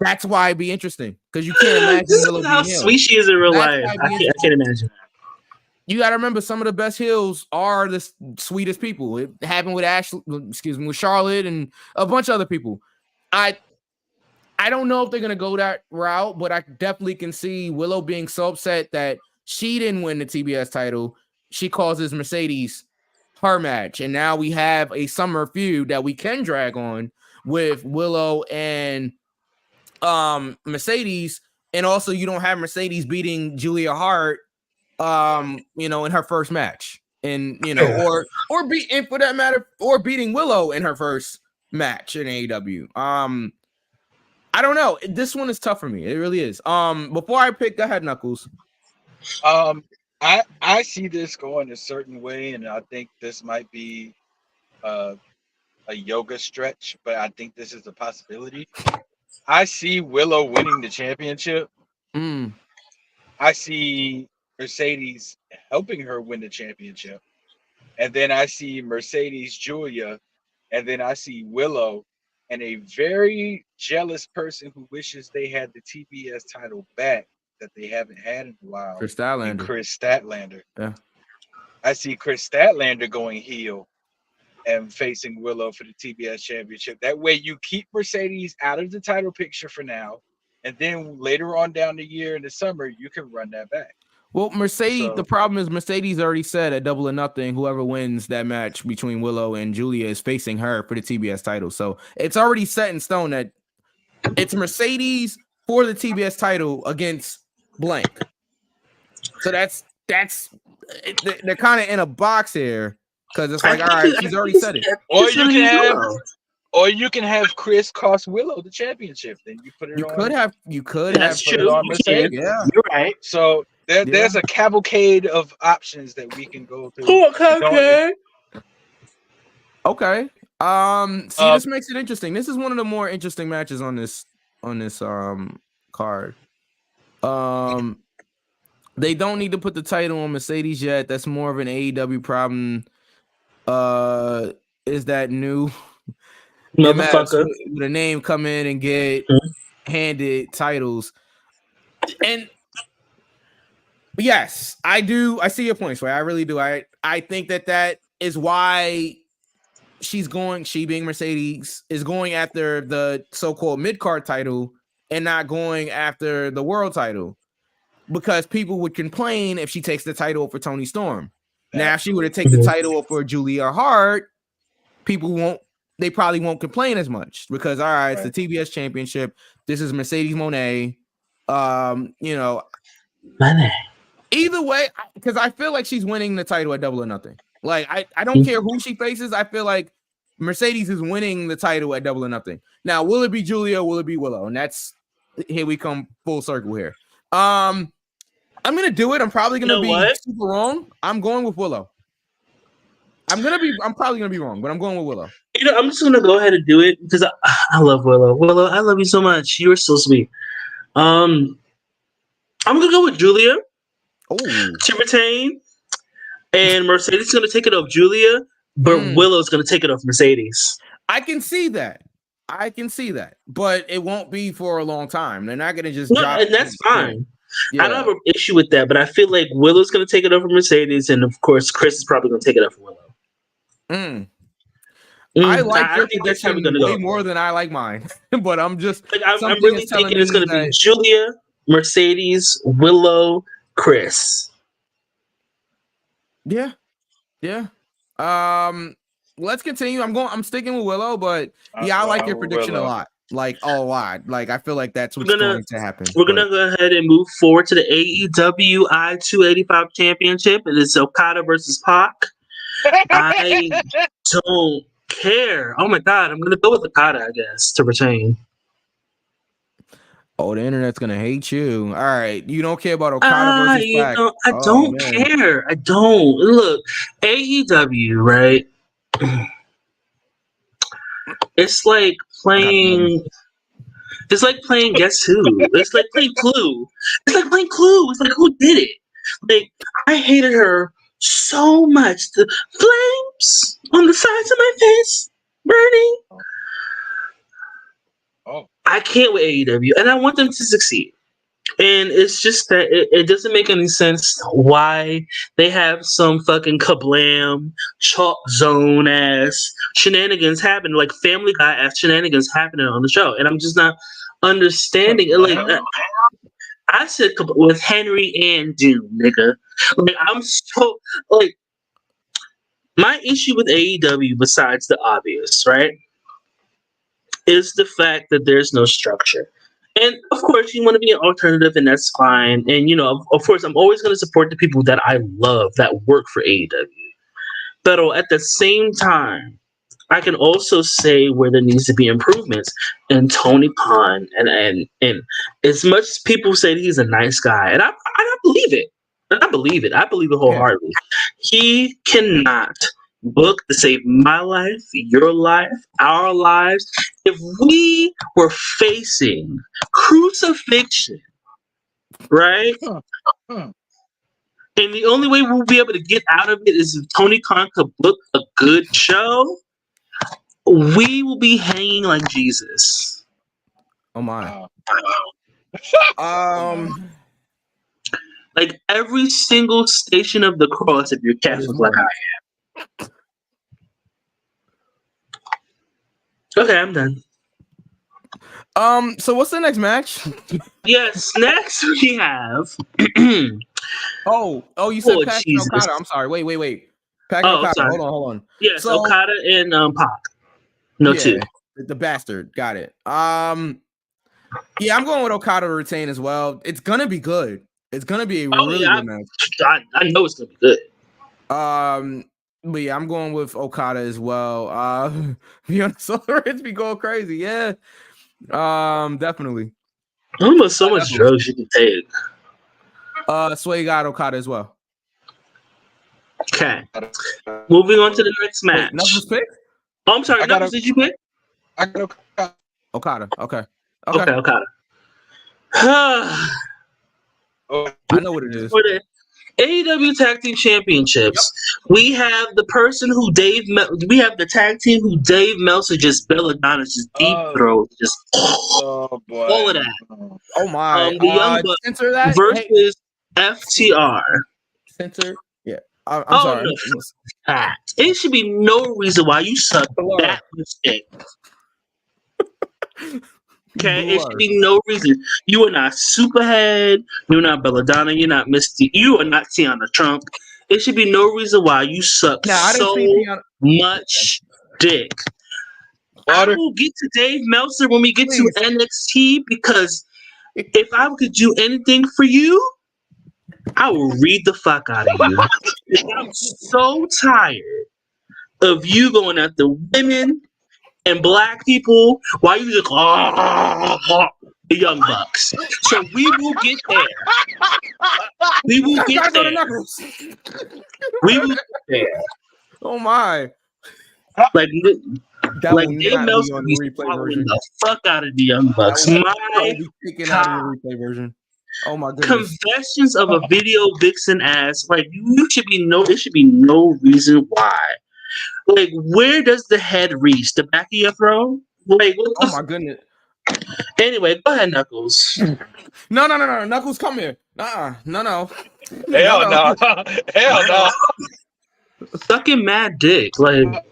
That's why it'd be interesting because you can't imagine This Willow is how being sweet she is in real That's life. why I can't imagine. You got to remember, some of the best heels are the sweetest people. It happened with with Charlotte and a bunch of other people. I don't know if they're gonna go that route, but I definitely can see Willow being so upset that she didn't win the TBS title. She causes Mercedes her match, and now we have a summer feud that we can drag on with Willow and Mercedes, and also you don't have Mercedes beating Julia Hart in her first match, and or for that matter, or beating Willow in her first match in AEW. I don't know. This one is tough for me. It really is. Before I pick, go ahead, Knuckles. I see this going a certain way, and I think this might be a yoga stretch, but I think this is a possibility. I see Willow winning the championship. I see Mercedes helping her win the championship. And then I see Mercedes Julia, and then I see Willow and a very jealous person who wishes they had the TBS title back that they haven't had in a while. Chris Statlander. Chris Statlander. Yeah. I see Chris Statlander going heel and facing Willow for the TBS championship. That way you keep Mercedes out of the title picture for now. And then later on down the year in the summer, you can run that back. Well, Mercedes, the problem is Mercedes already said at Double or Nothing, whoever wins that match between Willow and Julia is facing her for the TBS title. So it's already set in stone that it's Mercedes for the TBS title against blank. So that's they're kind of in a box here because it's like, all right, she's already said it. Or you can have Chris cost Willow the championship. Then you put it on. You could That's have. true. Yeah, you're right. So there's a cavalcade of options that we can go through. Okay. Okay. This makes it interesting. This is one of the more interesting matches on this card. They don't need to put the title on Mercedes yet. That's more of an AEW problem. Is that new motherfucker with a name come in and get handed titles? And yes, I do. I see your points, right? I really do. I think that is why she being Mercedes is going after the so-called mid-card title and not going after the world title, because people would complain if she takes the title for Toni Storm. Now, if she were to take the title for Julia Hart, they probably won't complain as much because, all right, it's the TBS championship. This is Mercedes Moné. Either way, because I feel like she's winning the title at Double or Nothing. Like, I don't care who she faces. I feel like Mercedes is winning the title at Double or Nothing. Now, will it be Julia? Will it be Willow? And here we come full circle here. I'm gonna do it. I'm probably gonna be super wrong. I'm going with Willow. I'm probably gonna be wrong, but I'm going with Willow. I'm just gonna go ahead and do it because I love Willow. Willow, I love you so much. You are so sweet. I'm gonna go with Julia to retain, and Mercedes is gonna take it off Julia, but Willow's gonna take it off Mercedes. I can see that, but it won't be for a long time. They're not gonna just drop and that's fine. Yeah. I don't have an issue with that, but I feel like Willow's gonna take it over Mercedes, and of course, Chris is probably gonna take it over Willow. I like your prediction way more than I like mine, but I'm just I'm really thinking it's going to be Julia, Mercedes, Willow, Chris. Yeah. Let's continue. I'm sticking with Willow, but I like your prediction a lot. Like a lot. Like I feel like that's what's going to happen. We're gonna go ahead and move forward to the AEW I-285 Championship. It is Okada versus Pac. I don't care. Oh my god, I'm gonna go with Okada, I guess, to retain. Oh, the internet's gonna hate you. All right, you don't care about Okada versus Pac. I don't care. I don't. Look, AEW, right? It's like playing. It's like playing Guess Who. It's like playing Clue. It's like playing Clue. It's like, who did it? Like, I hated her so much. The flames on the sides of my face burning. I can't with AEW, and I want them to succeed. And it's just that it doesn't make any sense why they have some fucking kablam, chalk zone ass shenanigans happening, like Family Guy ass shenanigans happening on the show. And I'm just not understanding it. Like, I said with Henry and Doom, nigga. Like, I'm so, like, my issue with AEW, besides the obvious, right, is the fact that there's no structure. And of course, you want to be an alternative, and that's fine. And, you know, of course, I'm always going to support the people that I love that work for AEW. But at the same time, I can also say where there needs to be improvements. And Tony Khan, and as much as people say he's a nice guy, and I believe it. I believe it. I believe it wholeheartedly. He cannot book to save my life, your life, our lives. If we were facing crucifixion, right? And the only way we'll be able to get out of it is if Tony Khan could book a good show. We will be hanging like Jesus. Oh my. Like every single station of the cross, if you're Catholic like I am. Okay, I'm done. So what's the next match? Yes, next we have. you said Pac and Okada. I'm sorry. Wait. Pac and Okada. Sorry. Hold on. Yes, so, Okada and Pac. No, two. The bastard. Got it. Yeah, I'm going with Okada to retain as well. It's gonna be good. It's gonna be a really good match. I know it's gonna be good. But yeah, I'm going with Okada as well. Be on the Solar Ridge be going crazy. Yeah. Definitely. Almost so much drugs you can take. Sway got Okada as well. Okay. Moving on to the next match. Knuckles pick? Oh, I'm sorry. Knuckles, did you pick? I got Okada. Okay. Okada. I know what it is. For the AEW Tag Team Championships, we have the person who we have the tag team who Dave Meltzer just Belladonna just deep throat, just all of that. Oh my! The Young Bucks censor that versus FTR. Censor, yeah. I'm sorry. No. It should be no reason why you suck that much dick. Okay, it should be no reason. You are not Superhead. You're not Belladonna. You're not Misty. You are not Tiana Trump. It should be no reason why you suck so much dick. I will get to Dave Meltzer when we get to NXT, because if I could do anything for you, I will read the fuck out of you. I'm so tired of you going after women and black people, why you just the Young Bucks? So we will get there. We will get there. We will get there. Oh my! Like Dave Meltzer will be following the fuck out of the Young Bucks. Oh my goodness! Confessions of a video vixen ass. Like it should be no reason why. Like, where does the head reach? The back of your throat? Like, oh my goodness. Anyway, go ahead, Knuckles. No. Knuckles, come here. No. Hell no. Hell no. Sucking mad dick. Like,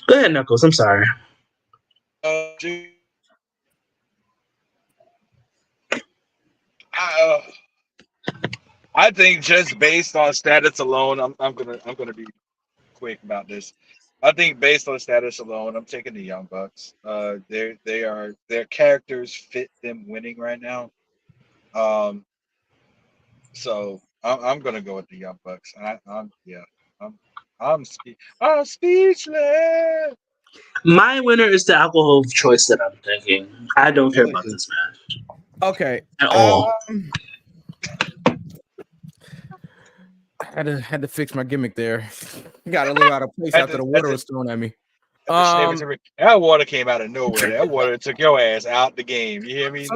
go ahead, Knuckles. I'm sorry. I think just based on status alone, I'm gonna be quick about this. I think based on status alone, I'm taking the Young Bucks. Their characters fit them winning right now. So I'm gonna go with the Young Bucks. I'm speechless. My winner is the alcohol of choice that I'm thinking. I don't care about this match. Okay. At all. I had to fix my gimmick there. Got a little out of place after the water was thrown at me. That water came out of nowhere. That water took your ass out the game. You hear me?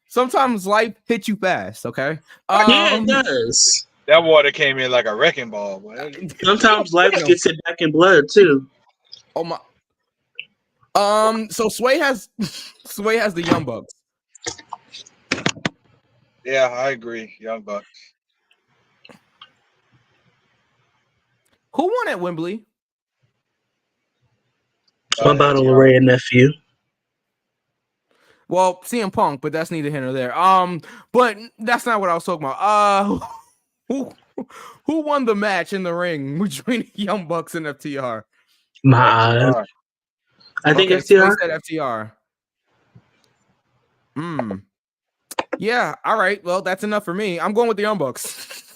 Sometimes life hits you fast. Okay. Yeah, it does. That water came in like a wrecking ball. Boy. Sometimes life gets it back in blood too. Oh my! So Sway has the Young Bucks. Yeah, I agree. Young Bucks. Who won at Wembley? What about a Ray and nephew? Well, CM Punk, but that's neither here nor there. But that's not what I was talking about. Who won the match in the ring between Young Bucks and FTR? My eyes. I think FTR. Said FTR. Yeah. All right. Well, that's enough for me. I'm going with the Young Bucks.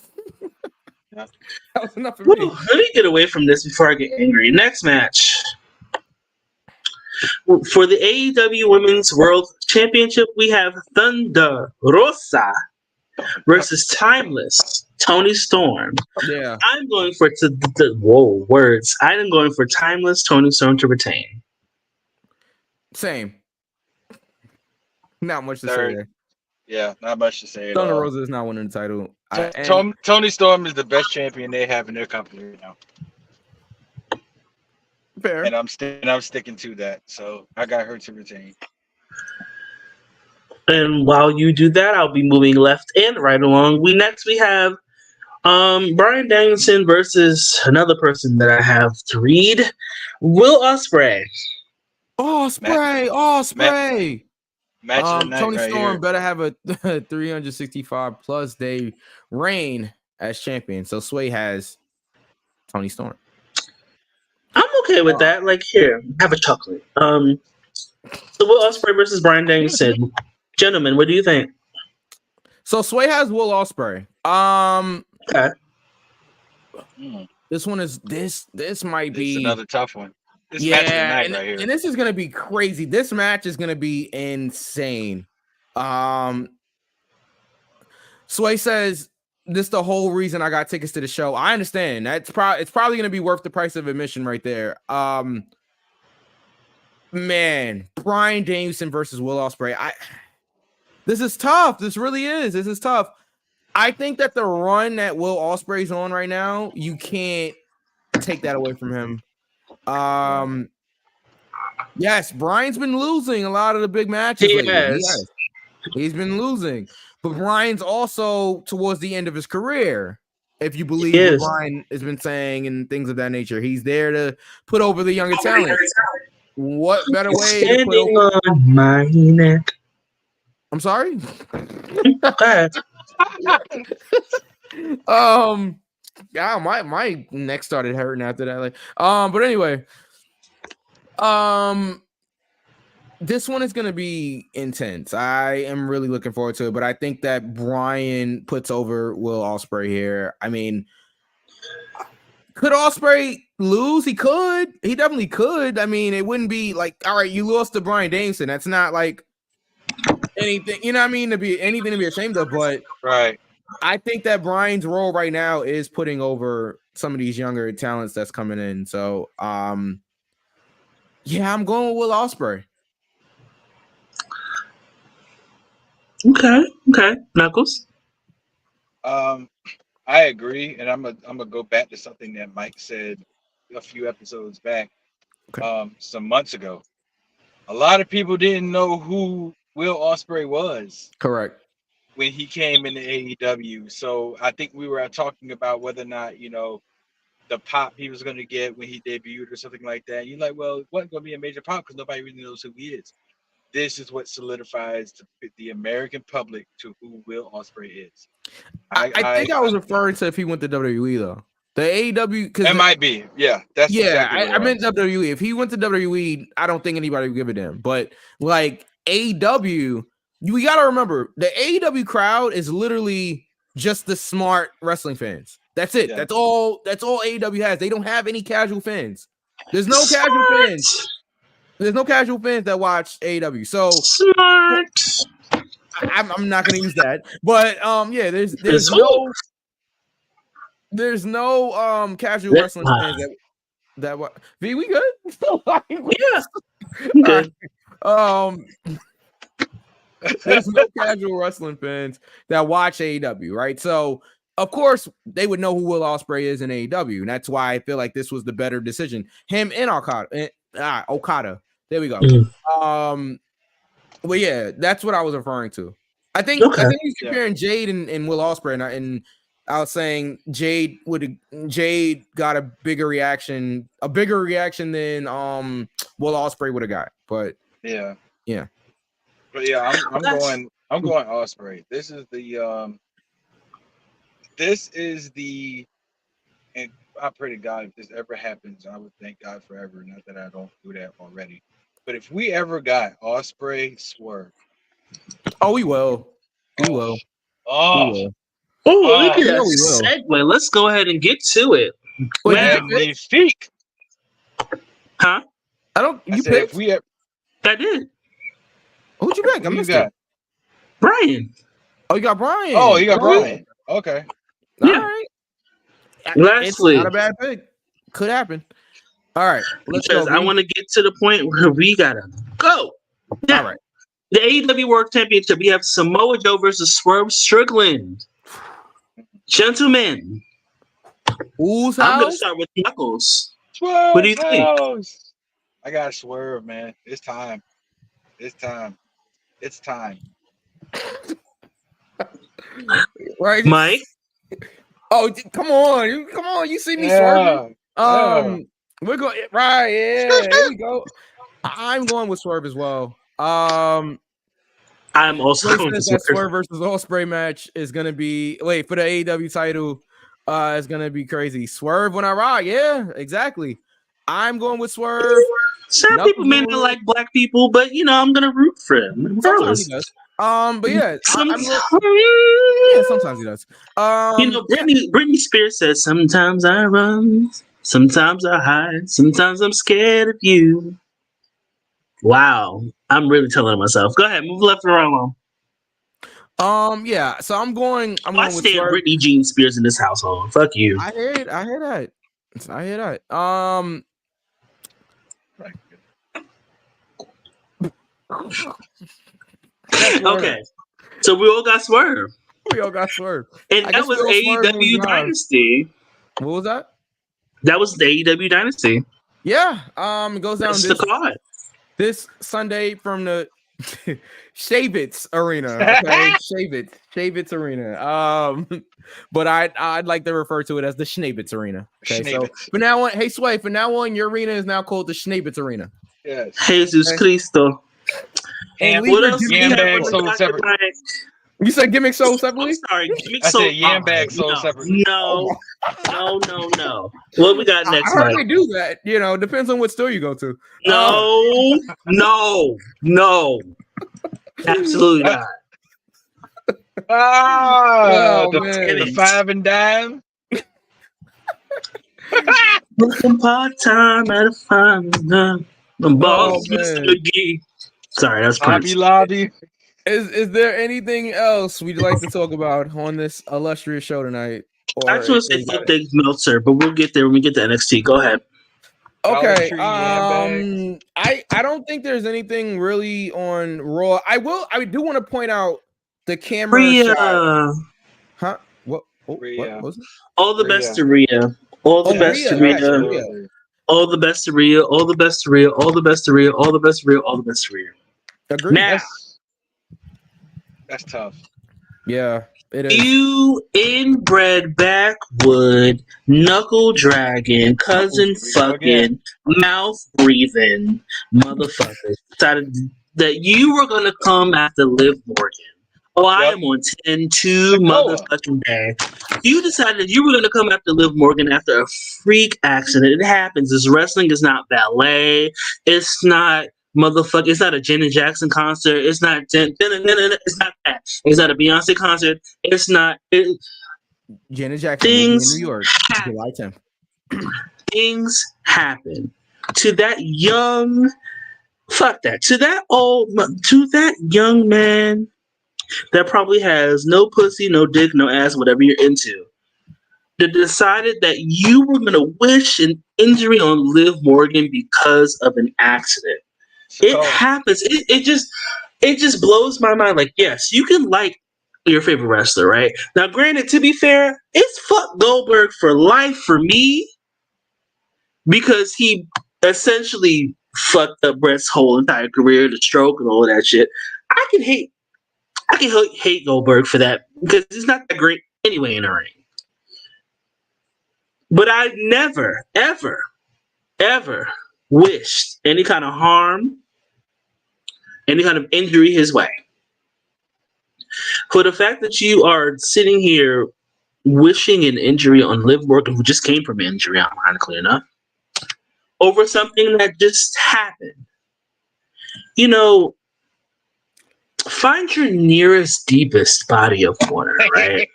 That was enough for me. Let me get away from this before I get angry. Next match. For the AEW Women's World Championship, we have Thunder Rosa versus Timeless Tony Storm. Yeah. I'm going for words. I'm going for Timeless Tony Storm to retain. Same. Not much to say there. Yeah, not much to say. Thunder Rosa is not winning the title. Tony Storm is the best champion they have in their company right now. Fair. And I'm sticking to that. So I got her to retain. And while you do that, I'll be moving left and right along. We have Bryan Danielson versus another person that I have to read, Will Ospreay. Ospreay. Match of the night Tony right Storm here. better have a 365 plus day reign as champion. So Sway has Tony Storm. I'm okay with that. Like, here, have a chocolate. So Will Ospreay versus Bryan Danielson. Gentlemen, what do you think? So Sway has Will Ospreay. Okay. This one is this might be another tough one. This yeah, match of the night right here. And this is gonna be crazy. This match is gonna be insane. Sway says this is the whole reason I got tickets to the show. I understand. It's probably gonna be worth the price of admission right there. Man, Bryan Danielson versus Will Ospreay. This is tough. This really is. This is tough. I think that the run that Will Ospreay's on right now, you can't take that away from him. Yes, Bryan's been losing a lot of the big matches lately. He's been losing. But Bryan's also towards the end of his career. If you believe what Bryan has been saying and things of that nature, he's there to put over the younger talent. What better way to put over on my neck? I'm sorry. Yeah, my neck started hurting after that. But anyway, this one is gonna be intense. I am really looking forward to it, but I think that Bryan puts over Will Ospreay here. I mean, could Ospreay lose? He could. He definitely could. I mean, it wouldn't be like, all right, you lost to Bryan Danielson. That's not like anything, you know what I mean, to be anything to be ashamed of. But right, I think that Bryan's role right now is putting over some of these younger talents that's coming in. So, yeah, I'm going with Will Ospreay. Okay. Knuckles. I agree, and I'm gonna go back to something that Mike said a few episodes back, some months ago. A lot of people didn't know who Will Ospreay was. Correct. When he came into AEW, so I think we were talking about whether or not the pop he was going to get when he debuted or something like that. You're like, well, it wasn't going to be a major pop because nobody really knows who he is. This is what solidifies the American public to who Will Ospreay is. I think I was referring to if he went to WWE though. The AEW, because it might be, yeah. That's exactly I meant WWE. If he went to WWE, I don't think anybody would give a damn. But like AEW, we got to remember the AEW crowd is literally just the smart wrestling fans. That's it. Yeah. That's all AEW has. They don't have any casual fans. There's no casual fans. There's no casual fans that watch AEW. So smart. I'm not going to use that. But yeah, there's no casual wrestling fans that what V, we good? Yeah. Good. There's no casual wrestling fans that watch AEW, right? So of course they would know who Will Ospreay is in AEW, and that's why I feel like this was the better decision. Him and Okada. There we go. Mm. Well, yeah, that's what I was referring to. I think he's comparing Jade and Will Ospreay, and I was saying Jade got a bigger reaction than Will Ospreay would have got. But yeah. But I'm going Ospreay. This is the and I pray to God if this ever happens, I would thank God forever. Not that I don't do that already. But if we ever got Ospreay Swerve. Oh, we will. We will. Oh, look at that segue. Let's go ahead and get to it. Magnifique. Huh? You picked? I did. Who'd you pick? I missed it. Brian. Oh, you got Brian. Oh, you got Brian. Okay. Yeah. All right. Lastly, it's not a bad pick. Could happen. All right. Let's go. I want to get to the point where we gotta go. Now, all right. The AEW World Championship. We have Samoa Joe versus Swerve Strickland. Gentlemen, who's I'm gonna start with Knuckles. Swerve, what do you think? I got Swerve, man. It's time. Right, Mike. Oh, come on! You see me swerving? We're going right. Yeah, here we go. I'm going with Swerve as well. I'm also going with Swerve versus Ospreay match is gonna be for the AEW title. It's gonna be crazy. Swerve when I rock. Yeah, exactly. I'm going with Swerve. Some people may not like black people, but I'm gonna root for him. Sometimes he does. But yeah, sometimes he does. Britney Spears says, "Sometimes I run, sometimes I hide, sometimes I'm scared of you." Wow, I'm really telling myself. Go ahead, move left or right along. Yeah. So I'm going. I stand Britney Jean Spears in this household. Fuck you. I hear that. Okay, so we all got Swerve. And that was AEW Dynasty. What was that? That was the AEW Dynasty. Yeah. It goes down this Sunday from the Shavitz Arena. Okay, Shavitz Arena. But I'd like to refer to it as the Schnabitz Arena. Okay, so from now on, hey Sway, from now on, your arena is now called the Schnabitz Arena. Yes. Jesus Cristo. And what else? Yambag sold separately. You said gimmick sold separately? I'm sorry, gimmick I sold. said Yambag sold separately. No. What we got next? I heard they do that. Depends on what store you go to. No. Absolutely not. The 5 and dime. Looking part-time at a 5 and dime. The boss, Mr. McGee. Sorry, that's Hobby Lobby. Is there anything else we'd like to talk about on this illustrious show tonight? I just want to say fuck Dave Meltzer, but we'll get there when we get to NXT. Go ahead. Okay. I don't think there's anything really on Raw. I do want to point out the camera shot. Huh? What was it? All the best to Rhea. All the best to Rhea. All the best to Rhea. All the best to Rhea. All the best to Rhea. All the best to Rhea. All the best to Rhea. Agreed. Now, that's tough. Yeah, it is. You inbred backwood, knuckle dragging, cousin fucking, mouth breathing motherfuckers decided that you were gonna come after Liv Morgan. Oh, I am on 10-2 motherfucking day. You decided you were going to come after Liv Morgan after a freak accident. It happens. This wrestling is not ballet. It's not motherfucker. It's not a Janet Jackson concert. It's not. It's not that. It's not a Beyonce concert. It's not. Janet Jackson in New York, July 10th. Things happen to that young. Fuck that. To that young man. That probably has no pussy, no dick, no ass, whatever you're into. That decided that you were going to wish an injury on Liv Morgan because of an accident. It happens. It just blows my mind. Like, yes, you can like your favorite wrestler, right? Now, granted, to be fair, it's fuck Goldberg for life for me because he essentially fucked up Brett's whole entire career, the stroke and all of that shit. I can hate Goldberg for that because he's not that great anyway in the ring. But I never, ever, ever wished any kind of harm, any kind of injury his way. For the fact that you are sitting here wishing an injury on Liv Morgan, who just came from an injury, ironically enough, over something that just happened. You know, find your nearest, deepest body of water, right?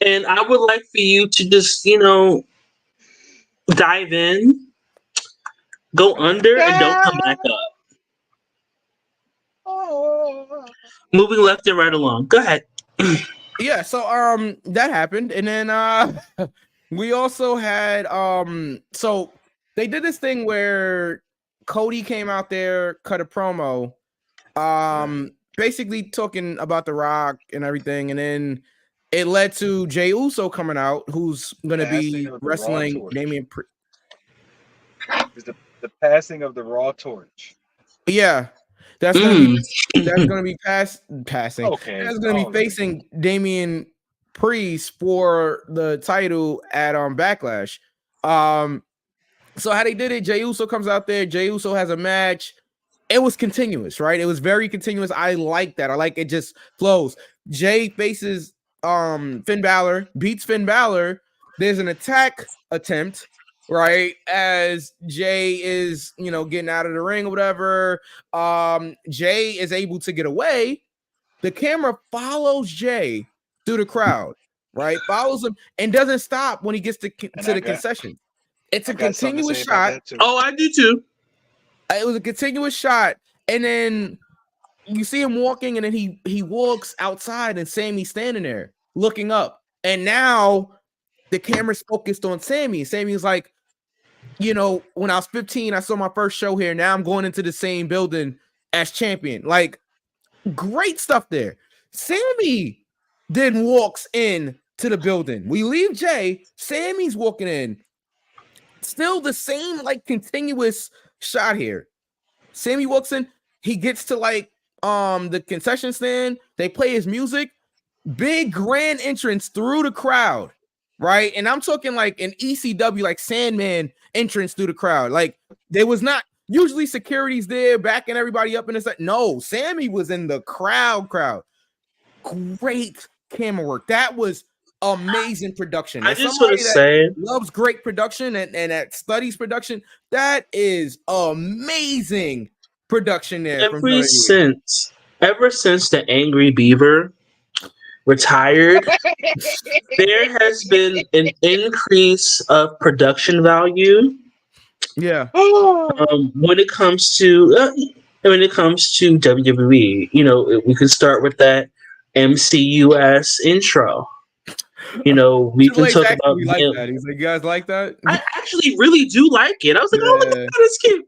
And I would like for you to just, dive in, go under, and don't come back up. Moving left and right along. Go ahead. Yeah, so that happened, and then we also had so they did this thing where Cody came out there, cut a promo, basically talking about The Rock and everything, and then it led to Jey Uso coming out, who's gonna be wrestling Damian Priest. The passing of the Raw torch. Yeah. That's gonna be passing. Okay. That's gonna be facing Damian Priest for the title at Backlash. So how they did it, Jey Uso comes out there, Jey Uso has a match. It was continuous, right? It was very continuous. I like that. I like it just flows. Jey faces Finn Balor, beats Finn Balor. There's an attack attempt, right? As Jey is, getting out of the ring or whatever. Jey is able to get away. The camera follows Jey through the crowd, right? Follows him and doesn't stop when he gets to the concession. It's a continuous shot. Oh, I do too. It was a continuous shot, and then you see him walking, and then he walks outside, and Sammy's standing there looking up, and now the camera's focused on Sammy. Sammy's like, when I was 15, I saw my first show here. Now I'm going into the same building as champion. Like, great stuff there. Sammy then walks in to the building. We leave Jey. Sammy's walking in. Still the same, continuous shot here. Sammy walks in. He gets to, the concession stand. They play his music. Big grand entrance through the crowd, right? And I'm talking like an ECW, like Sandman entrance through the crowd. Like, there was not usually security's there backing everybody up in the set. No, Sammy was in the crowd. Great camera work. That was amazing production. I just want to say, loves great production and that studies production. That is amazing production there. Ever since the Angry Beaver retired, there has been an increase of production value. Yeah. When it comes to WWE, we could start with that MCUS intro. We can talk about that. He's like, you guys like that? I actually really do like it. I was like, oh, look at that, that's cute.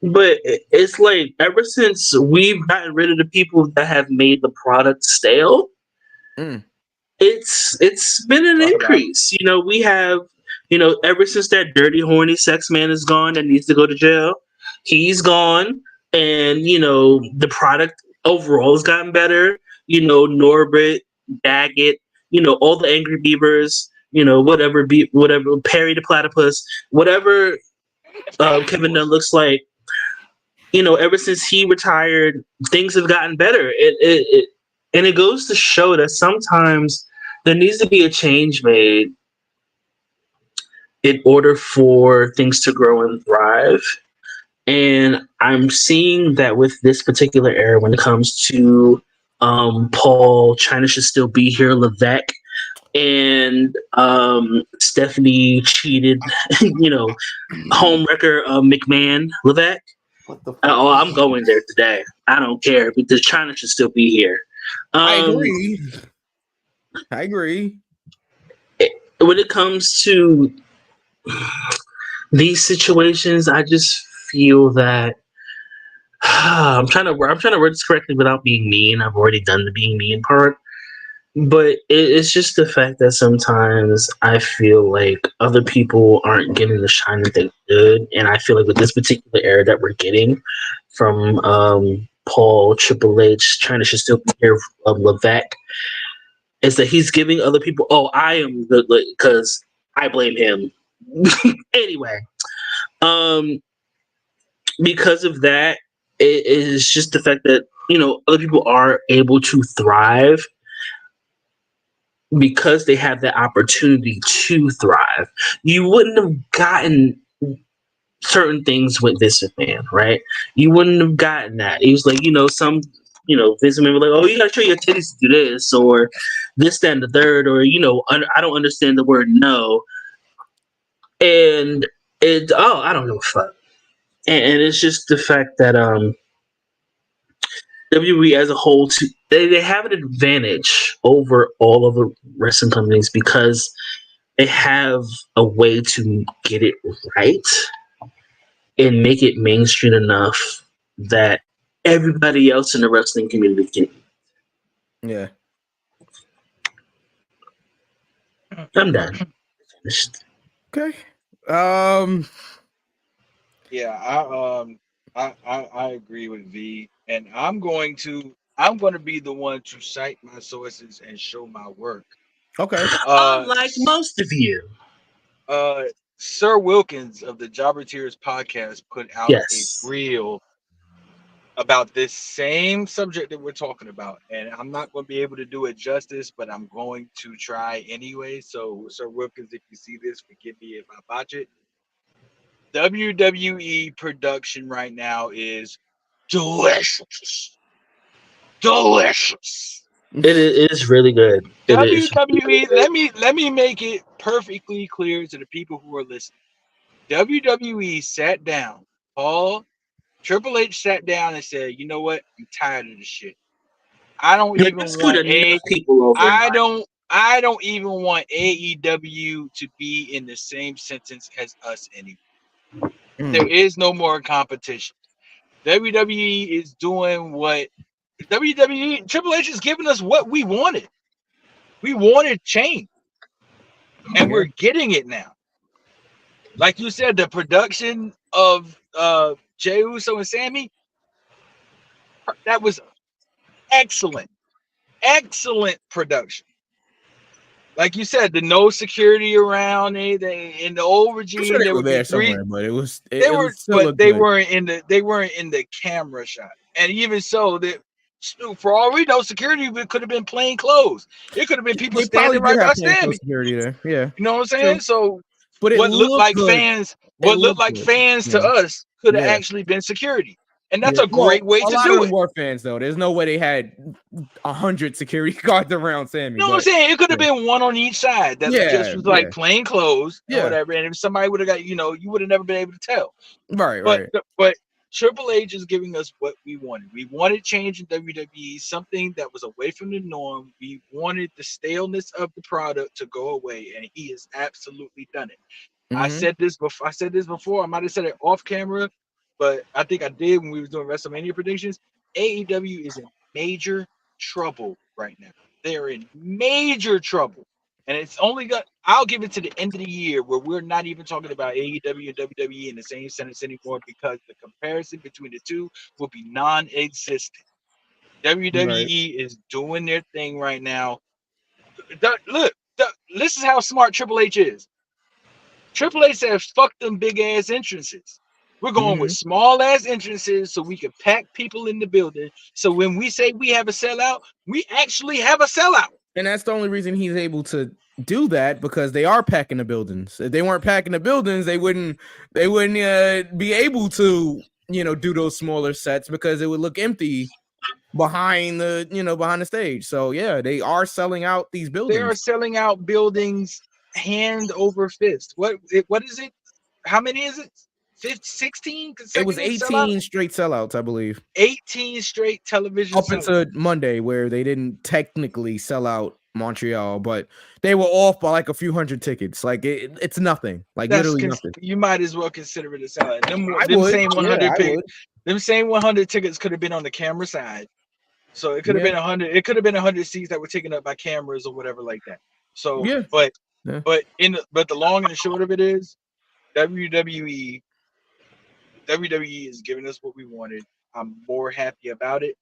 But it's like ever since we've gotten rid of the people that have made the product stale, it's been an increase. We have, ever since that dirty, horny sex man is gone and needs to go to jail, he's gone, and the product overall has gotten better. Norbert, Daggett, all the Angry Beavers, whatever Perry the Platypus, whatever Kevin Dunn looks like. Ever since he retired, things have gotten better. And it goes to show that sometimes there needs to be a change made in order for things to grow and thrive. And I'm seeing that with this particular era when it comes to Paul, China Should Still Be Here, Levesque, and Stephanie cheated, homewrecker McMahon, Levesque. I'm going there today. I don't care because China should still be here. I agree. When it comes to these situations, I just feel that I'm trying to word this correctly without being mean. I've already done the being mean part. But it's just the fact that sometimes I feel like other people aren't getting the shine that they should, and I feel like with this particular era that we're getting from Paul, Triple H, trying to still compare Levesque, is that he's giving other people, oh, I am the, because I blame him. Anyway, because of that, it is just the fact that, other people are able to thrive because they have that opportunity to thrive. You wouldn't have gotten certain things with Vince McMahon, right? You wouldn't have gotten that. He was like, some, Vince McMahon was like, oh, you gotta show your titties to do this, or this, that, and the third, or, I don't understand the word no. And I don't know fuck. And it's just the fact that WWE as a whole, they have an advantage over all of the wrestling companies because they have a way to get it right and make it mainstream enough that everybody else in the wrestling community can. Yeah. I'm done. Okay. Yeah, I agree with V, and I'm going to be the one to cite my sources and show my work. Okay. Unlike most of you. Sir Wilkins of the Jobber Tears podcast put out a reel about this same subject that we're talking about, and I'm not going to be able to do it justice, but I'm going to try anyway. So, Sir Wilkins, if you see this, forgive me if I botch it. WWE production right now is delicious. It is really good. WWE, let me make it perfectly clear to the people who are listening. WWE sat down. Paul, Triple H sat down and said, "You know what? I'm tired of this shit. I don't even want people over. I don't even want AEW to be in the same sentence as us anymore. There is no more competition. WWE is doing what WWE Triple H is giving us what we wanted. We wanted change, and we're getting it now. Like you said, the production of Jey Uso and Sammy, that was excellent production. Like you said, the no security around anything in the old regime. I'm sure they there were would there be three. Somewhere, but it was. They were, still but they weren't in the camera shot. And even so, that for all we know, security could have been plain clothes. It could have been people standing right by Sammy. Security there, yeah. You know what I'm saying? True. So, but what looked like fans, to us could have actually been security. And that's a great way to do it. A lot of them were fans, though. There's no way they had 100 security guards around Sammy. You know what I'm saying? It could have been one on each side that just was like plain clothes or whatever. And if somebody would have got, you would have never been able to tell. Right. But Triple H is giving us what we wanted. We wanted change in WWE, something that was away from the norm. We wanted the staleness of the product to go away, and he has absolutely done it. Mm-hmm. I said this before. I might have said it off camera, but I think I did when we were doing WrestleMania predictions. AEW is in major trouble right now. They're in major trouble. And it's only I'll give it to the end of the year where we're not even talking about AEW and WWE in the same sentence anymore, because the comparison between the two will be non-existent. WWE is doing their thing right now. This is how smart Triple H is. Triple H says, fuck them big ass entrances. We're going with small ass entrances so we can pack people in the building. So when we say we have a sellout, we actually have a sellout. And that's the only reason he's able to do that, because they are packing the buildings. If they weren't packing the buildings, they wouldn't be able to, do those smaller sets, because it would look empty behind the stage. So yeah, they are selling out these buildings. They are selling out buildings hand over fist. What is it? How many is it? 16 consecutive. It was 18 straight sellouts, I believe. 18 straight television up into Monday, where they didn't technically sell out Montreal, but they were off by like a few hundred tickets. Like it's nothing. Like literally nothing. You might as well consider it a sellout. Them same 100 tickets could have been on the camera side. So it could have been 100. It could have been 100 seats that were taken up by cameras or whatever like that. So, but the long and the short of it is, WWE is giving us what we wanted. I'm more happy about it.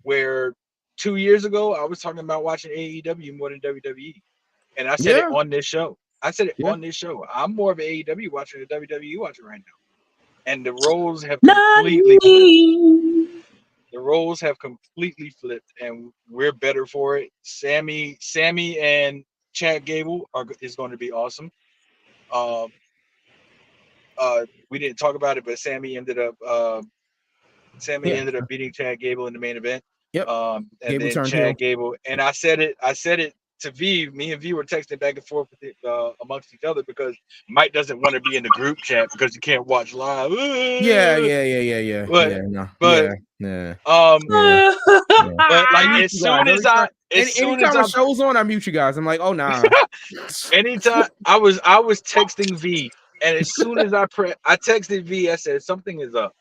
Where 2 years ago I was talking about watching AEW more than WWE, and I said it on this show. On this show. I'm more of an AEW watcher than a WWE watcher right now, and the roles have completely flipped. The roles have completely flipped, and we're better for it. Sammy and Chad Gable is going to be awesome. We didn't talk about it, but Sammy ended up beating Chad Gable in the main event. Yep. And Gable then Chad Gable, and I said it to V. Me and V were texting back and forth with it, amongst each other, because Mike doesn't want to be in the group chat because he can't watch live. Yeah. But like anytime a show's on, I mute you guys. I'm like, oh nah. Anytime I was texting V, and as soon as I texted V, I said something is up.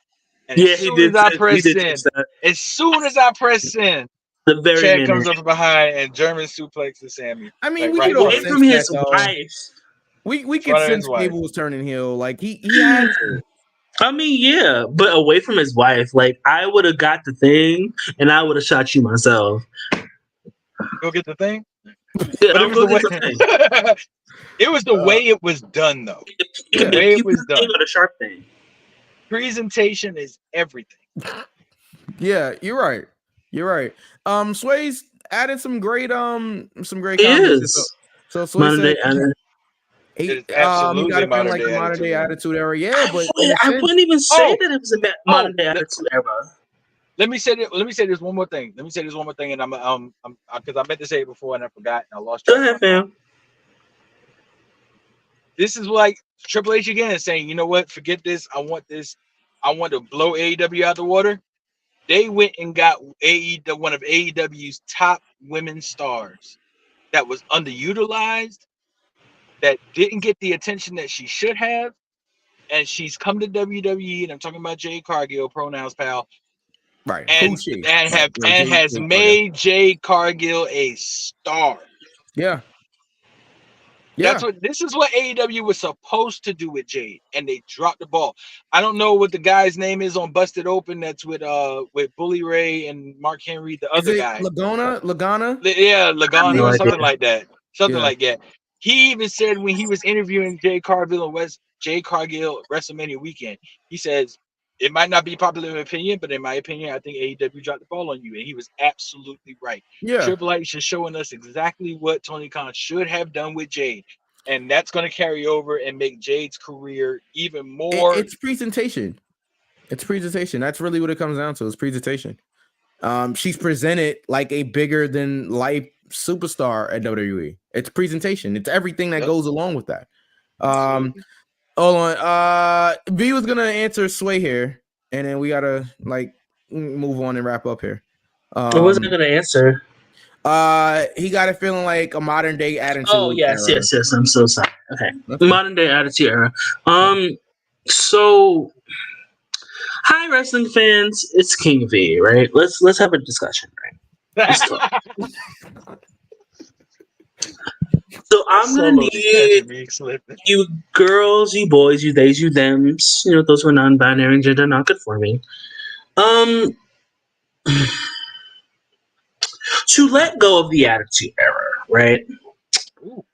And as soon as I press send, the very Chad comes up from behind and German suplexes Sammy. I mean, like, we could away from his wife. We could sense Gable was turning heel. Like he had to. I mean, yeah, but away from his wife, like I would have got the thing and I would have shot you myself. Go get the thing. Yeah, but it was the way it was done, though. The way it was done. The sharp thing. Presentation is everything. Yeah, you're right. Sway's added some great comments. So Sway said he got a modern day attitude era. Yeah, but I wouldn't even say that it was a modern day attitude era. Let me say this one more thing. And I'm because I meant to say it before and I forgot and I lost track. Go ahead, fam. This is like Triple H again saying, you know what? Forget this. I want this. I want to blow AEW out the water. They went and got one of AEW's top women stars that was underutilized, that didn't get the attention that she should have, and she's come to WWE. And I'm talking about Jade Cargill, pronouns pal, right? And has made Jade Cargill a star. Yeah. This is what AEW was supposed to do with Jade, and they dropped the ball. I don't know what the guy's name is on Busted Open. That's with Bully Ray and Mark Henry, the other guy. Lagana? Yeah, Lagana, something like that. Like that. He even said when he was interviewing Jade Cargill WrestleMania weekend, he says, it might not be popular opinion, but in my opinion, I think AEW dropped the ball on you. And he was absolutely right. Yeah. Triple H is showing us exactly what Tony Khan should have done with Jade. And that's going to carry over and make Jade's career even more. It's presentation. That's really what it comes down to. It's presentation. She's presented like a bigger than life superstar at WWE. It's presentation. It's everything that goes along with that. Hold on. V was gonna answer Sway here, and then we gotta move on and wrap up here. I wasn't gonna answer. He got it feeling like a modern day attitude. Oh yes. I'm so sorry. Okay, modern day attitude era. So, hi wrestling fans, it's King V. Right? Let's have a discussion. Right? So I'm gonna need you girls, you boys, you theys, you thems, those who are non-binary and gender not good for me. To let go of the attitude era, right? Ooh.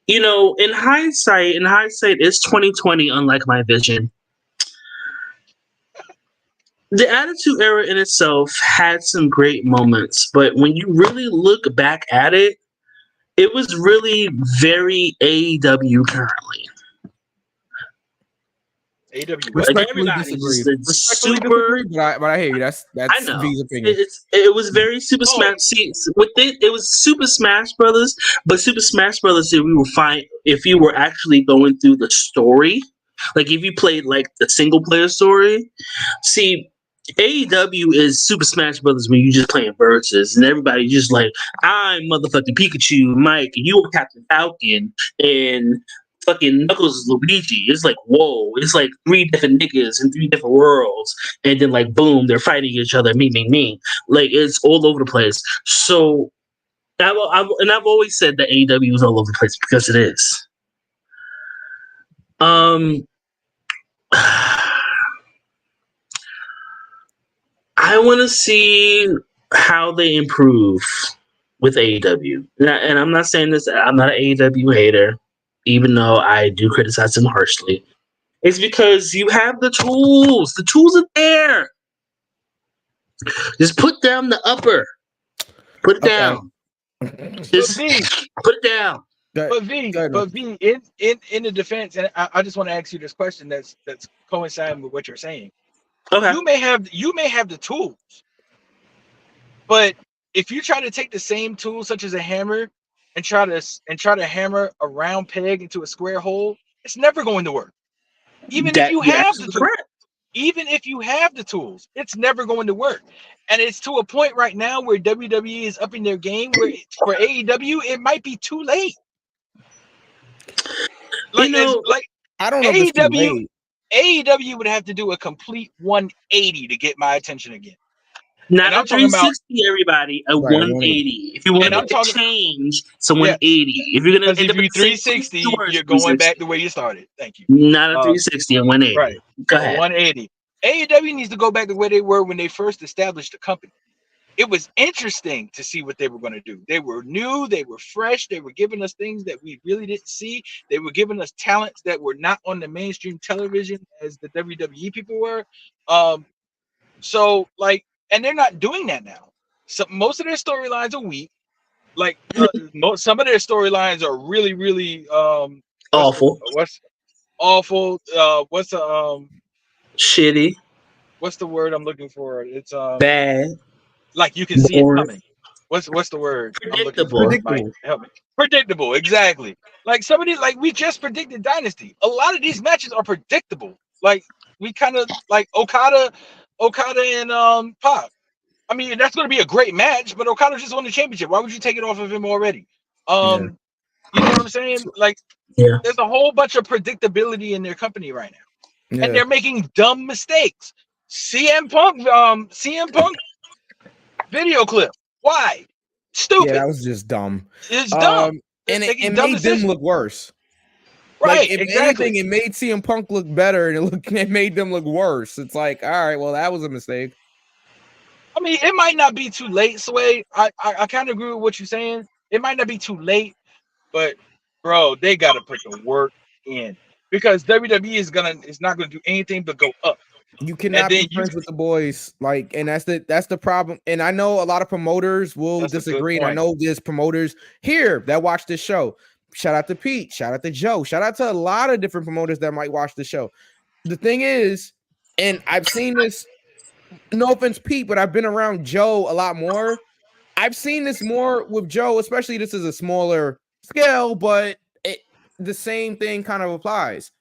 In hindsight is 2020, unlike my vision. The attitude era in itself had some great moments, but when you really look back at it, it was really very AEW currently. Respectfully disagree, but I hear you. That's V's opinion. It was very Super Smash. See, with it was Super Smash Brothers, but Super Smash Brothers, we will find if you were actually going through the story, like if you played like the single player story. See, AEW is Super Smash Brothers when you just playing versus and everybody just like, I'm motherfucking Pikachu, Mike, and you were Captain Falcon, and fucking Knuckles is Luigi. It's like, whoa, it's like 3 different niggas in 3 different worlds, and then like boom, they're fighting each other, me. Like it's all over the place. So I've always said that AEW is all over the place because it is. I want to see how they improve with AEW. And I'm not saying this, I'm not an AEW hater, even though I do criticize them harshly. It's because you have the tools. The tools are there. Just put down the upper. Put it down. Just put it down. But V, in the defense, and I just want to ask you this question that's coinciding with what you're saying. Okay. You may have the tools, but if you try to take the same tool, such as a hammer, and try to hammer a round peg into a square hole, it's never going to work. Even if you have the tools, it's never going to work. And it's to a point right now where WWE is upping their game. Where for AEW, it might be too late. I don't know if it's too late. AEW would have to do a complete 180 to get my attention again. Not a 360, everybody. A 180. If you want to change, it's a 180. If you're gonna end up 360, you're going back the way you started. Thank you. Not a 360, a 180. Right. Go ahead. 180. AEW needs to go back the way they were when they first established the company. It was interesting to see what they were going to do. They were new, they were fresh, they were giving us things that we really didn't see. They were giving us talents that were not on the mainstream television as the WWE people were. So like, and they're not doing that now. So most of their storylines are weak. Like some of their storylines are really, really awful. What's awful? Shitty. What's the word I'm looking for? It's bad. Like you can see it coming. What's the word? Predictable. Help me. Predictable, exactly. Like somebody, like we just predicted Dynasty. A lot of these matches are predictable. Like we kind of like Okada and Pac. I mean, that's going to be a great match, but Okada just won the championship. Why would you take it off of him already? You know what I'm saying? Like, there's a whole bunch of predictability in their company right now, and they're making dumb mistakes. CM Punk video clip. Why? Stupid. Yeah, that was just dumb. It's dumb. And it made them look worse. Right, like, if exactly. anything, it made CM Punk look better, and it made them look worse. It's like, all right, well, that was a mistake. I mean, it might not be too late, Sway. I kind of agree with what you're saying. It might not be too late, but bro, they got to put the work in because WWE is not gonna do anything but go up. You cannot be friends with the boys, like, and that's the problem. And I know a lot of promoters will disagree, and I know there's promoters here that watch this show. Shout out to Pete, shout out to Joe, shout out to a lot of different promoters that might watch the show. The thing is, and I've seen this, no offense, Pete, but I've been around Joe a lot more. I've seen this more with Joe, especially this is a smaller scale, but the same thing kind of applies.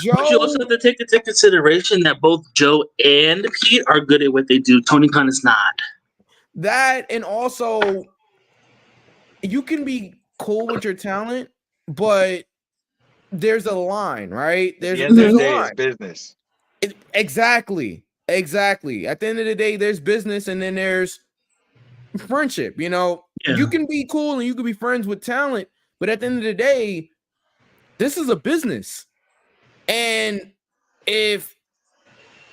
Joe, but you also have to take into consideration that both Joe and Pete are good at what they do. Tony Khan is not. That, and also, you can be cool with your talent, but there's a line, right? There's a line. It's business. Exactly. At the end of the day, there's business, and then there's friendship. You know, you can be cool and you can be friends with talent, but at the end of the day, this is a business. And if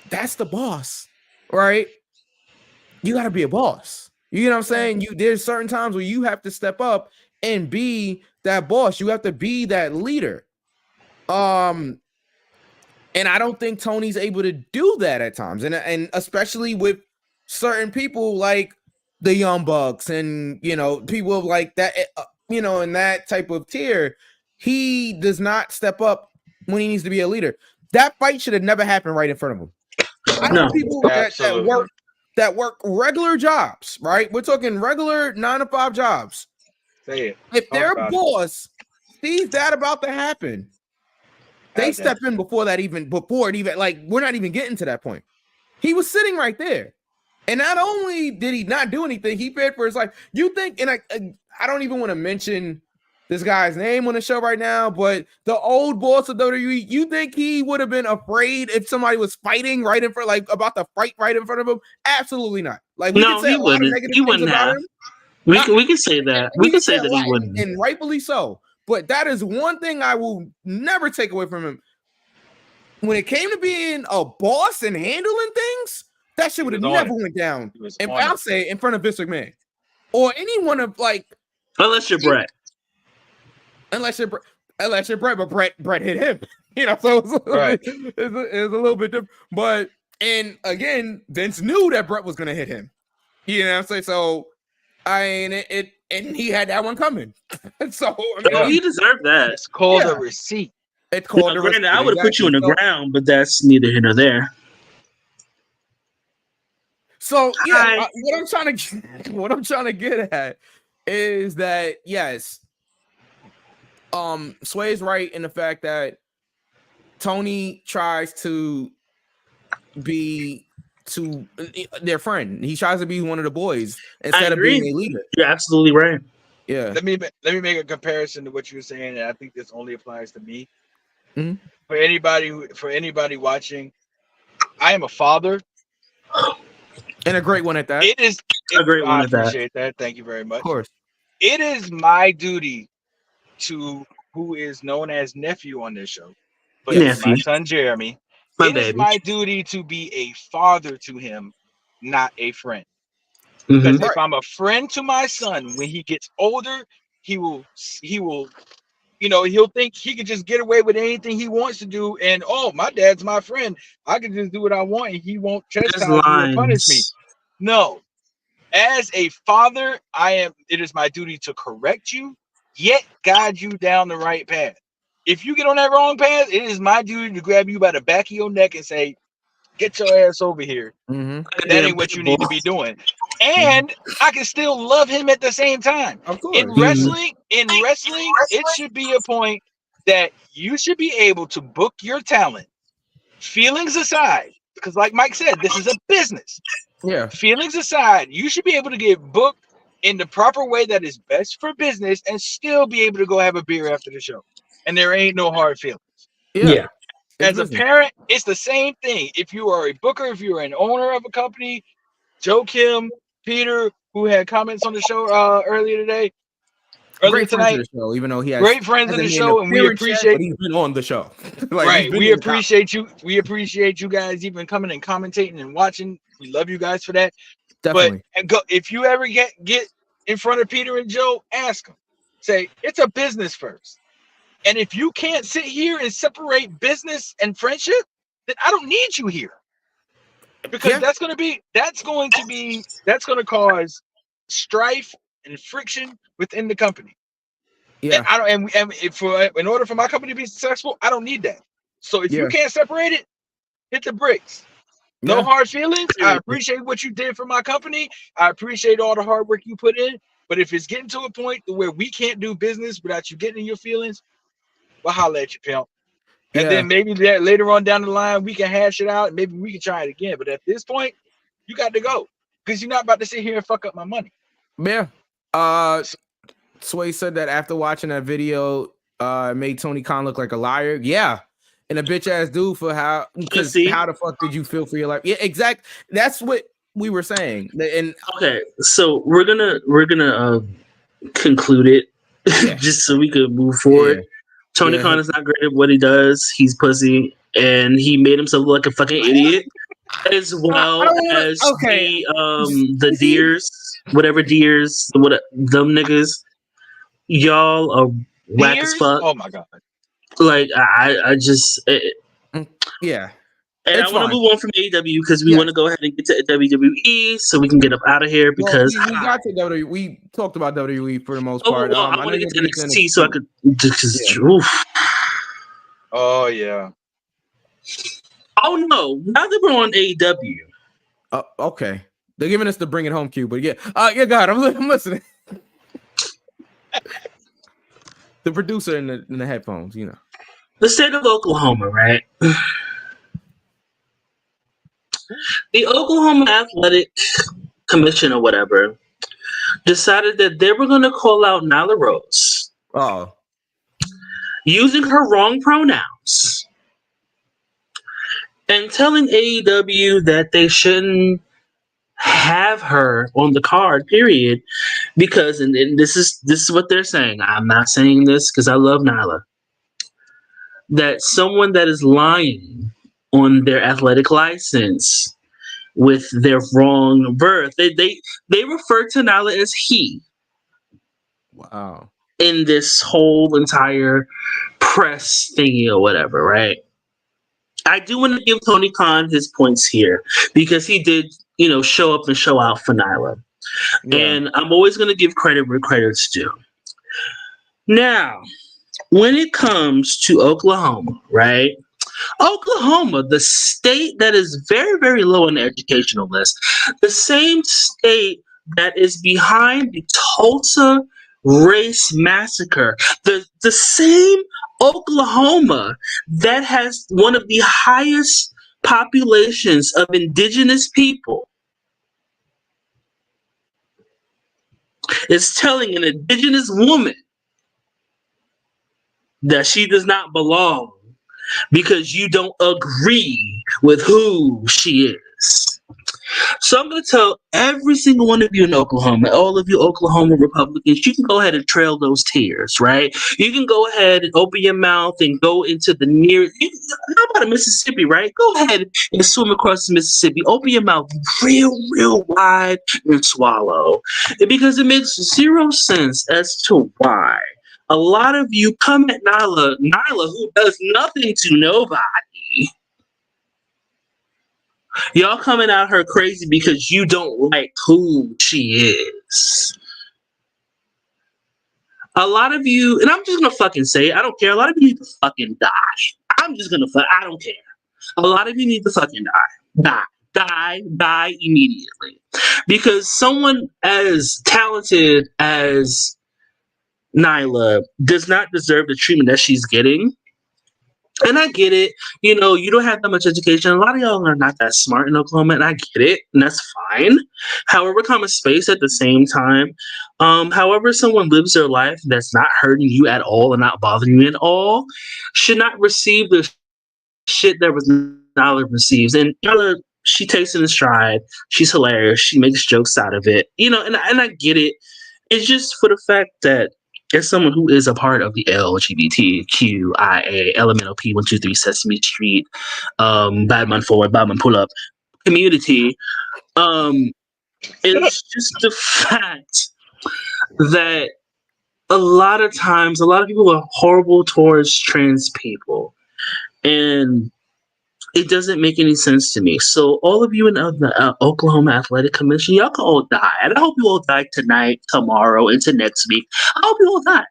that's the boss, right? You got to be a boss. You know what I'm saying? There's certain times where you have to step up and be that boss. You have to be that leader. And I don't think Tony's able to do that at times. And especially with certain people like the Young Bucks and, you know, people like that, you know, in that type of tier, he does not step up when he needs to be a leader. That fight should have never happened right in front of him. I know people that work regular jobs, right? We're talking regular 9-to-5 jobs. Say it. If their boss sees that about to happen, they step in before it even, like, we're not even getting to that point. He was sitting right there. And not only did he not do anything, he paid for his life. You think, and I don't even want to mention this guy's name on the show right now, but the old boss of WWE, you think he would have been afraid if somebody was fighting right in front, like about to fight right in front of him? Absolutely not. Like we can say a lot of negative things about him. We can say that. We can say that he wouldn't, and rightfully so. But that is one thing I will never take away from him. When it came to being a boss and handling things, that shit would have never went down. And I'll say in front of Vince McMahon or anyone of like, unless you're Brett. Unless you're Brett, but Brett hit him. You know, so it's a little bit different. But and again, Vince knew that Brett was gonna hit him. You know what I'm saying? So I mean it and he had that one coming. So I mean, he deserved that. It's called a receipt. It's called a receipt. I would have put you in the ground, but that's neither here nor there. So yeah, what I'm trying to get at is that yes, Sway's right in the fact that Tony tries to be their friend. He tries to be one of the boys instead of being a leader. You're absolutely right. Yeah. Let me make a comparison to what you were saying, and I think this only applies to me. Mm-hmm. For anybody watching, I am a father. And a great one at that. It is a great one at that. I appreciate that. Thank you very much. Of course. It is my duty to who is known as nephew on this show, but it's my son Jeremy. Is my duty to be a father to him, not a friend. Because if I'm a friend to my son, when he gets older, he will, you know, he'll think he can just get away with anything he wants to do. And my dad's my friend. I can just do what I want, and he won't chastise me or punish me. No, as a father, it is my duty to correct you, yet guide you down the right path. If you get on that wrong path, it is my duty to grab you by the back of your neck and say, "Get your ass over here." Mm-hmm. That ain't what you need to be doing. And I can still love him at the same time. Of course. In wrestling, it should be a point that you should be able to book your talent, feelings aside, because like Mike said, this is a business. Yeah. Feelings aside, you should be able to get booked in the proper way that is best for business and still be able to go have a beer after the show. And there ain't no hard feelings. Yeah. As a parent, it's the same thing. If you are a booker, if you're an owner of a company, Joe Kim, Peter, who had comments on the show earlier tonight, show, even though he has great friends in the show, and we appreciate. But he's been on the show. Right, we appreciate you. We appreciate you guys even coming and commentating and watching. We love you guys for that. Definitely. But if you ever get in front of Peter and Joe, ask them. Say it's a business first. And if you can't sit here and separate business and friendship, then I don't need you here. Because that's going to cause strife and friction within the company. Yeah. And in order for my company to be successful, I don't need that. So if you can't separate it, hit the bricks. No hard feelings. I appreciate what you did for my company. I appreciate all the hard work you put in. But if it's getting to a point where we can't do business without you getting in your feelings, well, holla at you, pimp. And then maybe later on down the line, we can hash it out and maybe we can try it again. But at this point, you got to go because you're not about to sit here and fuck up my money. Yeah. Sway said that after watching that video, made Tony Khan look like a liar. Yeah. And a bitch ass dude for how the fuck did you feel for your life? Yeah, exactly. That's what we were saying. And okay, so we're gonna conclude it just so we could move forward. Tony Khan is not great at what he does. He's pussy, and he made himself look like a fucking idiot, as well as the deers, them niggas. Y'all are whack as fuck. Oh my god! Like I just yeah. And I want to move on from AEW because we want to go ahead and get to WWE so we can get up out of here because we got to WWE. We talked about WWE for the most part. I want to get to NXT so I could. Oh yeah. Oh no! Now that we're on AEW. Okay. They're giving us the bring it home cue, but God, I'm listening. The producer in the headphones, you know. The state of Oklahoma, right? The Oklahoma Athletic Commission or whatever decided that they were going to call out Nyla Rose Oh. Using her wrong pronouns. And telling AEW that they shouldn't have her on the card, period. Because and this is what they're saying. I'm not saying this because I love Nyla. That someone that is lying on their athletic license with their wrong birth, they refer to Nyla as he. Wow. In this whole entire press thingy or whatever, right? I do want to give Tony Khan his points here because he did, show up and show out for Nyla. Yeah. And I'm always going to give credit where credit's due. Now, when it comes to Oklahoma, right? Oklahoma, the state that is very, very low on the educational list, the same state that is behind the Tulsa race massacre, the same Oklahoma that has one of the highest populations of indigenous people is telling an indigenous woman that she does not belong because you don't agree with who she is. So I'm going to tell every single one of you in Oklahoma, all of you Oklahoma Republicans, you can go ahead and trail those tears, right? You can go ahead and open your mouth and go into the how about a Mississippi, right? Go ahead and swim across the Mississippi. Open your mouth real, real wide and swallow. Because it makes zero sense as to why a lot of you come at Nyla, who does nothing to nobody. Y'all coming at her crazy because you don't like who she is. A lot of you, and I'm just gonna fucking say it, I don't care. A lot of you need to fucking die. I'm just gonna I don't care. A lot of you need to fucking die. Die immediately. Because someone as talented as Nyla does not deserve the treatment that she's getting. And I get it. You don't have that much education. A lot of y'all are not that smart in Oklahoma, and I get it, and that's fine. However, common space at the same time. However, someone lives their life that's not hurting you at all and not bothering you at all should not receive the shit that was Nyla receives. And Nyla, she takes it in stride. She's hilarious. She makes jokes out of it. And I get it. It's just for the fact that as someone who is a part of the LGBTQIA, LMNOP, 123 Sesame Street, Batman Forward, Batman Pull Up community, it's just the fact that a lot of times, a lot of people are horrible towards trans people. And it doesn't make any sense to me. So all of you in the Oklahoma Athletic Commission, y'all can all die. And I hope you all die tonight, tomorrow, into next week. I hope you all die.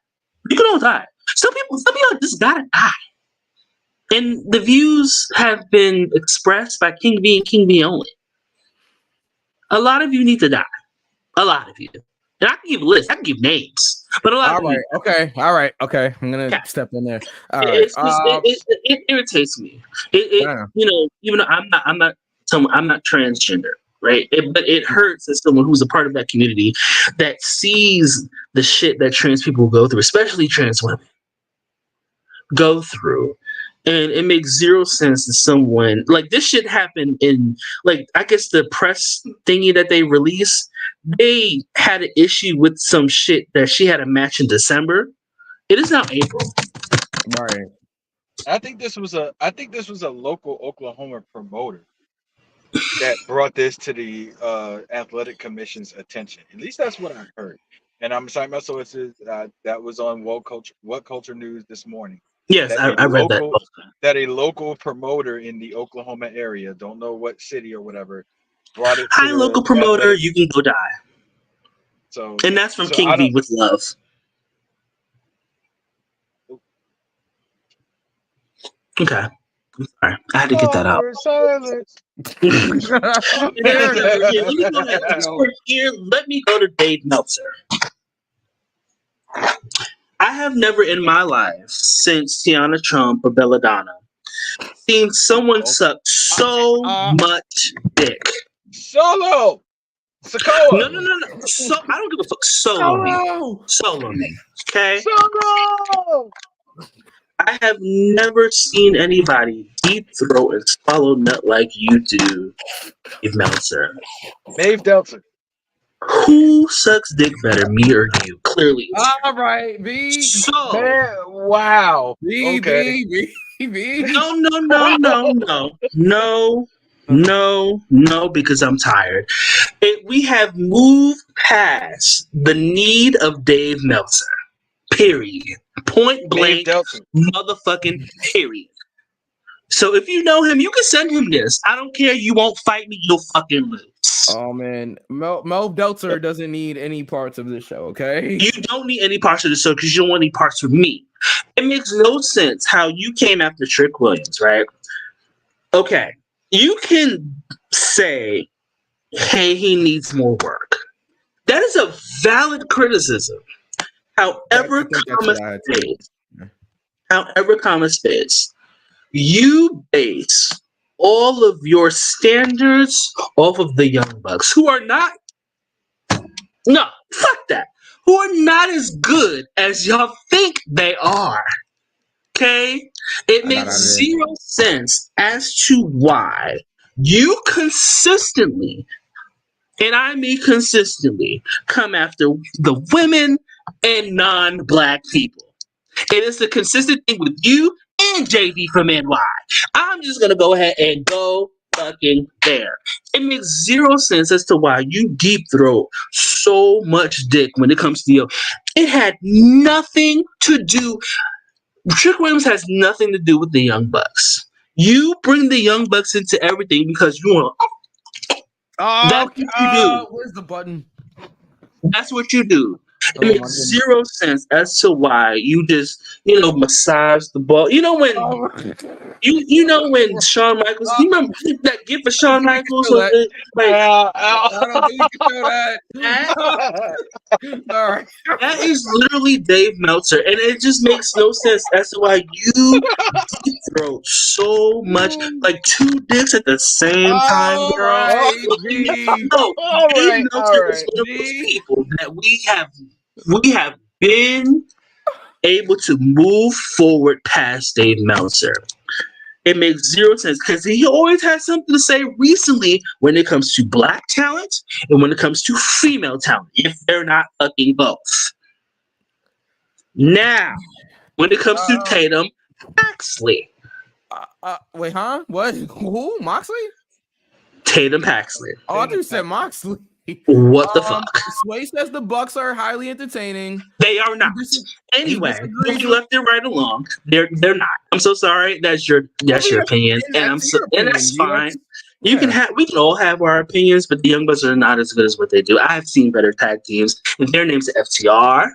You can all die. Some of y'all just gotta die. And the views have been expressed by King V and King V only. A lot of you need to die. A lot of you. And I can give a list. I can give names. But a lot of you. Okay. All right. Okay. I'm gonna step in there. All right. It irritates me. Even though I'm not transgender, right? But it hurts as someone who's a part of that community that sees the shit that trans people go through, especially trans women go through. And it makes zero sense to someone like this shit happened in I guess the press thingy that they released. They had an issue with some shit that she had a match in December. It is now April. Right. I think this was a local Oklahoma promoter that brought this to the athletic commission's attention. At least that's what I heard. And I'm sorry, my sources that was on What Culture News this morning. Yes, I read that. That a local promoter in the Oklahoma area, don't know what city or whatever, brought it to Hi, local promoter, you can go die. So, and that's from King V with love. Okay. I'm sorry. I had to get that out. Let me go to Dave Meltzer. I have never in my life, since Tiana Trump or Belladonna, seen someone suck so much dick. Solo! Sikoa. No. So I don't give a fuck. Solo me. Okay. Solo. I have never seen anybody deep throat and swallow nut like you do, Dave Meltzer. Dave Delter. Who sucks dick better, me or you? Clearly. All right, B. So. Man, wow. B, Okay. B. No, because I'm tired. We have moved past the need of Dave Meltzer. Period. Point blank, motherfucking period. So if you know him, you can send him this. I don't care. You won't fight me. You'll fucking lose. Oh man, Mel Delter doesn't need any parts of this show. Okay, you don't need any parts of the show because you don't want any parts of me. It makes no sense how you came after Trick Williams, right? Okay, you can say, "Hey, he needs more work." That is a valid criticism. However, comma space, you base all of your standards off of the Young Bucks, who are not. No, fuck that. Who are not as good as y'all think they are. Okay? It makes zero sense as to why you consistently, and I mean consistently, come after the women and non-black people. It is the consistent thing with you and JV from NY. I'm just going to go ahead and go fucking there. It makes zero sense as to why you deep throat so much dick when it comes to you. It had nothing to do. Trick Williams has nothing to do with the Young Bucks. You bring the Young Bucks into everything because you want. That's what you do. Where's the button? That's what you do. It makes zero sense as to why you just, massage the ball. You know when when Shawn Michaels, you remember that gift of Shawn Michaels? I don't think you can show that. All right. That is literally Dave Meltzer, and it just makes no sense as to why you throw so much, like two dicks at the same time, girl. Right, Dave Meltzer is one of those people that we have been able to move forward past Dave Meltzer. It makes zero sense because he always has something to say recently when it comes to black talent and when it comes to female talent, if they're not fucking both. Now, when it comes to Tatum Paxley. Wait, huh? What? Who? Moxley? Tatum Paxley. Oh, I thought you said Moxley. What the fuck? Sway says the Bucks are highly entertaining. They are not. Anyway, moving left and right along, they're not. I'm so sorry. That's your opinion, and that's fine. We can all have our opinions, but the Young Bucks are not as good as what they do. I've seen better tag teams, and their name's FTR.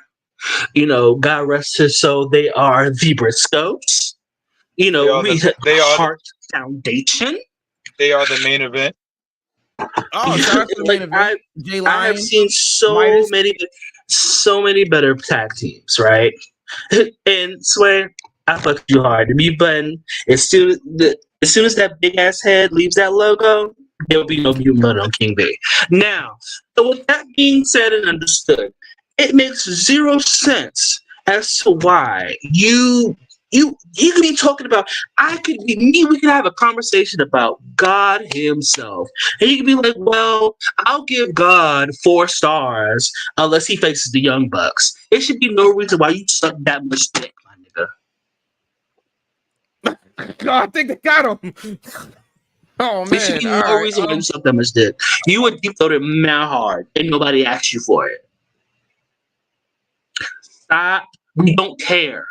God rest his soul. They are the Briscoes. They are Heart Foundation. They are the main event. Oh, I have seen so many better tag teams, right? And Sway, I fucked you hard. The mute button, as soon as that big ass head leaves that logo, there'll be no mute button on King B. Now, so with that being said and understood, it makes zero sense as to why you could be talking about, we could have a conversation about God himself. And you could be like, well, I'll give God 4 stars unless he faces the Young Bucks. It should be no reason why you suck that much dick, my nigga. I think they got him. Oh, man. There should be no reason why you suck that much dick. You would deep throat it mad hard and nobody asked you for it. Stop. We don't care.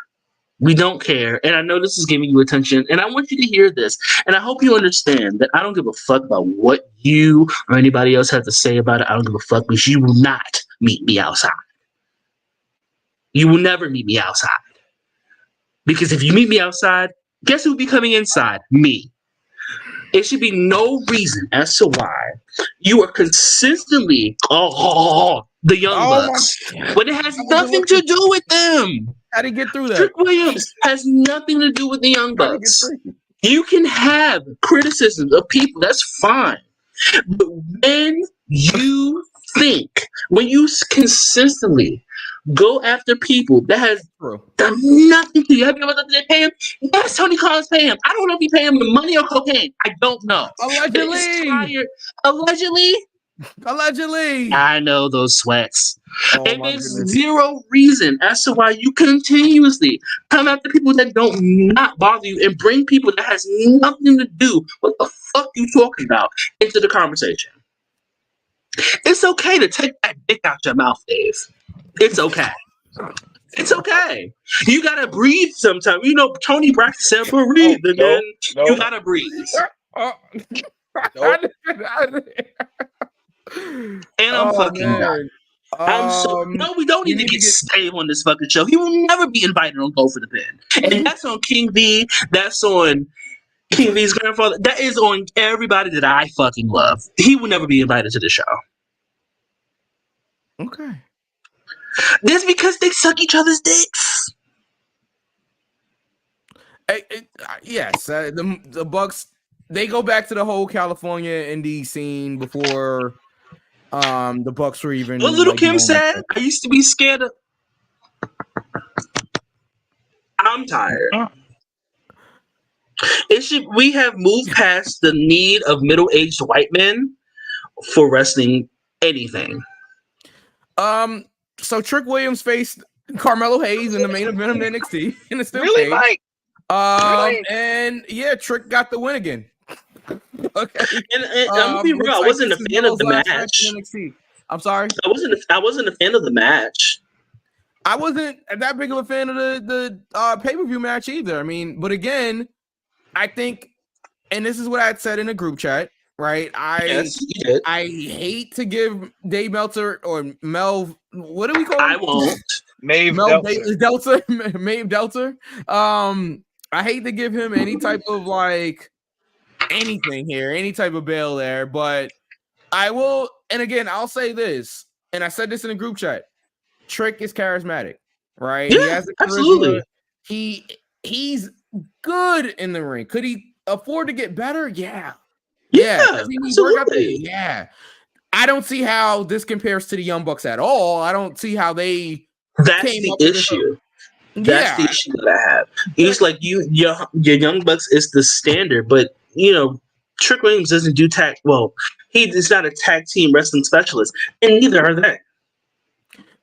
We don't care. And I know this is giving you attention. And I want you to hear this. And I hope you understand that I don't give a fuck about what you or anybody else has to say about it. I don't give a fuck because you will not meet me outside. You will never meet me outside. Because if you meet me outside, guess who will be coming inside? Me. It should be no reason as to why you are consistently the Young Bucks when it has nothing to do with them. How did he get through that? Trick Williams has nothing to do with the Young Bucks. You can have criticisms of people, that's fine. But when you think when you consistently go after people that has done nothing to you, have you ever did they pay him? Yes, Tony Khan's pay him. I don't know if he pay him money or cocaine. I don't know. Allegedly. I know those sweats. It makes zero reason as to why you continuously come after people that don't not bother you and bring people that has nothing to do with the fuck you talking about into the conversation. It's okay to take that dick out your mouth, Dave. It's okay. It's okay. You gotta breathe sometimes. You know, Tony Braxton said breathe, and then you gotta breathe. And I'm fucking done. No, we don't need to get Stave on this fucking show. He will never be invited on Go for the Pin. And that's on King V. That's on King V's grandfather. That is on everybody that I fucking love. He will never be invited to the show. Okay. That's because they suck each other's dicks. Yes, the Bucks, they go back to the whole California indie scene before the Bucks were even. What Little Kim said, I used to be scared of. I'm tired. We have moved past the need of middle-aged white men for wrestling anything. So Trick Williams faced Carmelo Hayes in the main event of NXT in the steel Really, cage. Mike? Really? And yeah, Trick got the win again. Okay. And I'm gonna be real, I wasn't a fan of the match. I'm sorry. I wasn't a fan of the match. I wasn't that big of a fan of the pay-per-view match either. I mean, but again, I think, and this is what I had said in a group chat, right? I hate to give Dave Meltzer or Mel, what do we call him? I won't. Maeve Delta. Maeve Delta. I hate to give him any type of like anything here, any type of bail there, but I will, and again, I'll say this, and I said this in a group chat. Trick is charismatic, right? Yeah, he has the charisma. Absolutely. He's good in the ring. Could he afford to get better? Yeah. Does he need work out there? Yeah. I don't see how this compares to the Young Bucks at all. I don't see how they. That's the issue. That's the issue that I have. It's like your Young Bucks is the standard, but you know, Trick Williams doesn't do tag. Well, he is not a tag team wrestling specialist, and neither are they.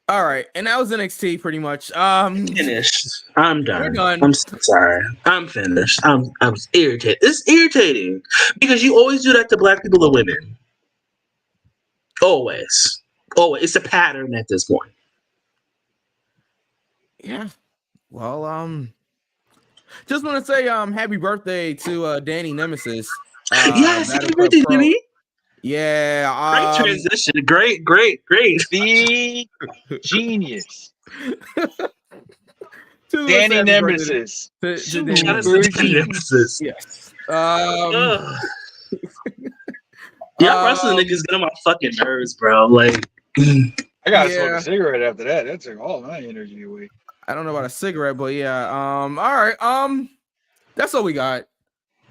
All right, and that was NXT pretty much. Finished. I'm done. We're done. I'm so sorry. I'm finished. I'm irritated. It's irritating because you always do that to black people and women. Always. It's a pattern at this point. Yeah. Well, just want to say happy birthday to Danny Nemesis. Yes, happy birthday, Danny. Yeah. Great transition. Great. The genius. Danny Nemesis. Shout out to Danny Nemesis. Yes. Yeah, wrestling niggas get on my fucking nerves, bro. Like, I gotta smoke a cigarette after that. That took all my energy away. I don't know about a cigarette, but yeah. All right. That's all we got.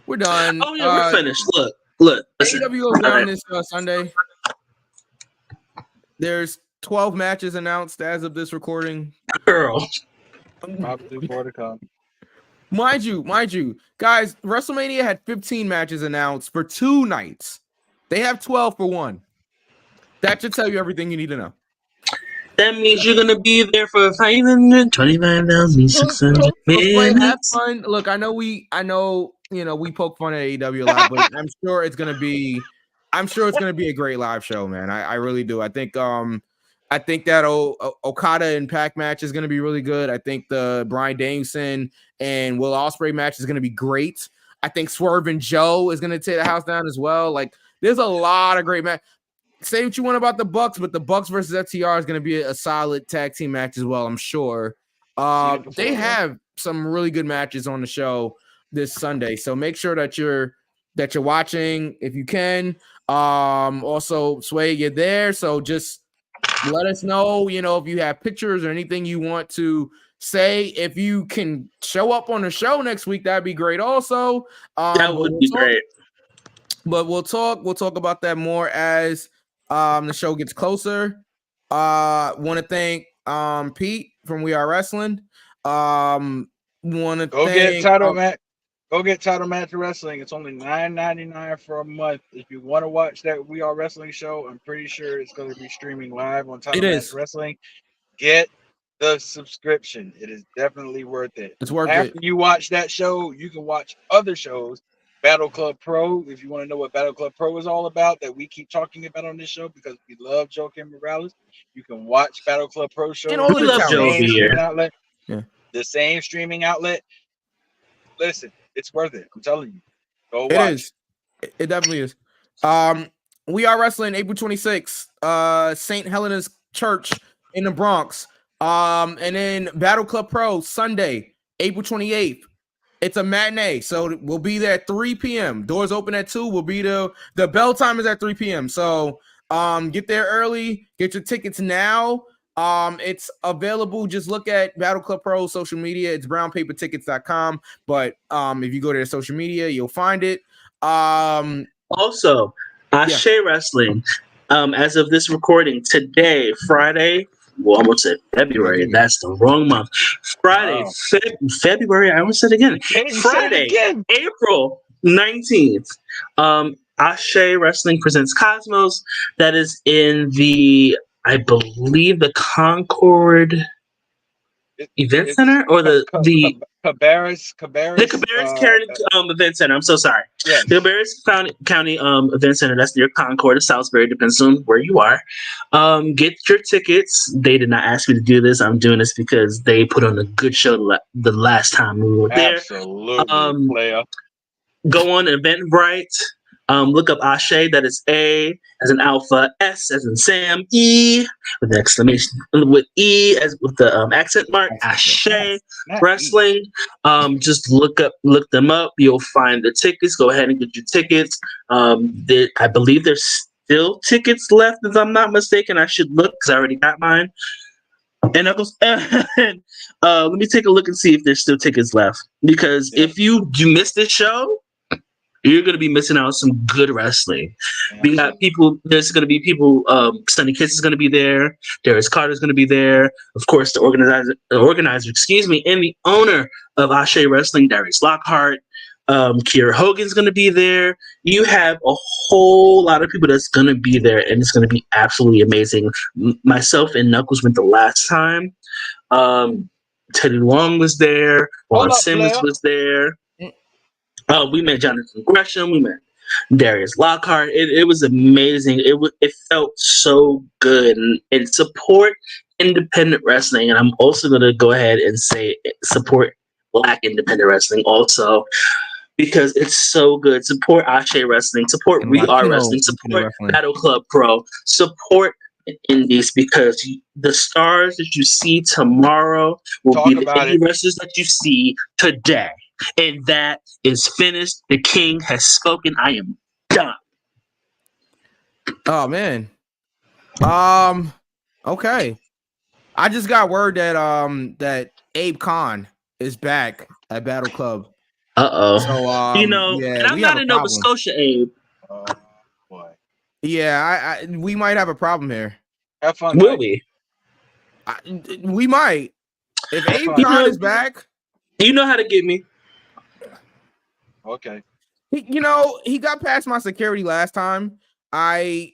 We're done. Oh yeah, we're finished. Look. AEW goes down this Sunday. There's 12 matches announced as of this recording. Girl. Probably more to come. Mind you, guys, WrestleMania had 15 matches announced for 2 nights. They have 12 for 1. That should tell you everything you need to know. That means you're gonna be there for 525,600 minutes. Have fun. Look, I know we poke fun at AEW a lot, but I'm sure it's gonna be a great live show, man. I really do. I think that Okada and Pac match is gonna be really good. I think the Bryan Danielson and Will Ospreay match is gonna be great. I think Swerve and Joe is gonna tear the house down as well. Like, there's a lot of great matches. Say what you want about the Bucks, but the Bucks versus FTR is going to be a solid tag team match as well, I'm sure. They have some really good matches on the show this Sunday, so make sure that you're watching if you can. Also, Sway, you're there, so just let us know, if you have pictures or anything you want to say. If you can show up on the show next week, that'd be great also. That would be great. But we'll talk about that more as the show gets closer. Want to thank Pete from We Are Wrestling. Want to get title match. Go get Title Match Wrestling. It's only $9.99 for a month. If you want to watch that We Are Wrestling show, I'm pretty sure it's going to be streaming live on Title Match Wrestling. Get the subscription. It is definitely worth it. It's worth After you watch that show, you can watch other shows. Battle Club Pro, if you want to know what Battle Club Pro is all about, that we keep talking about on this show because we love Joaquin Morales. You can watch Battle Club Pro show. And all of the same streaming outlet. Yeah. The same streaming outlet. Listen, it's worth it. I'm telling you. Go watch. It is. It definitely is. We Are Wrestling, April 26th, St. Helena's Church in the Bronx. And then Battle Club Pro, Sunday, April 28th. It's a matinee, so we'll be there at 3 p.m. Doors open at 2. We'll be the bell time is at 3 p.m. So get there early, get your tickets now. It's available. Just look at Battle Club Pro social media. It's brownpapertickets.com. But if you go to their social media, you'll find it. Also, Ashe Wrestling, as of this recording today, Friday. Well, I almost said February. That's the wrong month. Friday, February. I almost said it again. Friday, April 19th. Ashe Wrestling presents Cosmos. That is in the, I believe, the Concord Event Center or the Cabarrus Event Center. I'm so sorry. Yes. The Cabarrus County Event Center. That's near Concord or Salisbury, depends on where you are. Get your tickets. They did not ask me to do this. I'm doing this because they put on a good show the last time we were there. Absolutely, player. Go on Eventbrite. Look up Ashe. That is A as an alpha, S as in Sam, E with an exclamation, with E as with the accent mark. Ashe Wrestling. Just look them up. You'll find the tickets. Go ahead and get your tickets. I believe there's still tickets left, if I'm not mistaken. I should look because I already got mine. And let me take a look and see if there's still tickets left. Because if you miss this show, you're going to be missing out on some good wrestling. We got people, there's going to be people, Sunny Kiss is going to be there. Darius Carter's going to be there. Of course, the organizer, and the owner of Ashe Wrestling, Darius Lockhart. Kiera Hogan's going to be there. You have a whole lot of people that's going to be there, and it's going to be absolutely amazing. Myself and Knuckles went the last time. Teddy Long was there. Juan Simmons was there. We met Jonathan Gresham. We met Darius Lockhart. It was amazing. It felt so good and support independent wrestling. And I'm also going to go ahead and say support Black independent wrestling also because it's so good. Support Ashe Wrestling. Support We Are Wrestling. Support Battle Club Pro. Support indies because the stars that you see tomorrow will be the indie wrestlers that you see today. And that is finished. The king has spoken. I am done. Oh man. Okay. I just got word that Abe Khan is back at Battle Club. So and I'm not in Nova Scotia, Abe. Boy. Yeah, we might have a problem here. Have fun. Will we? We might. If Abe Khan is back, you know how to get me. Okay. He got past my security last time. I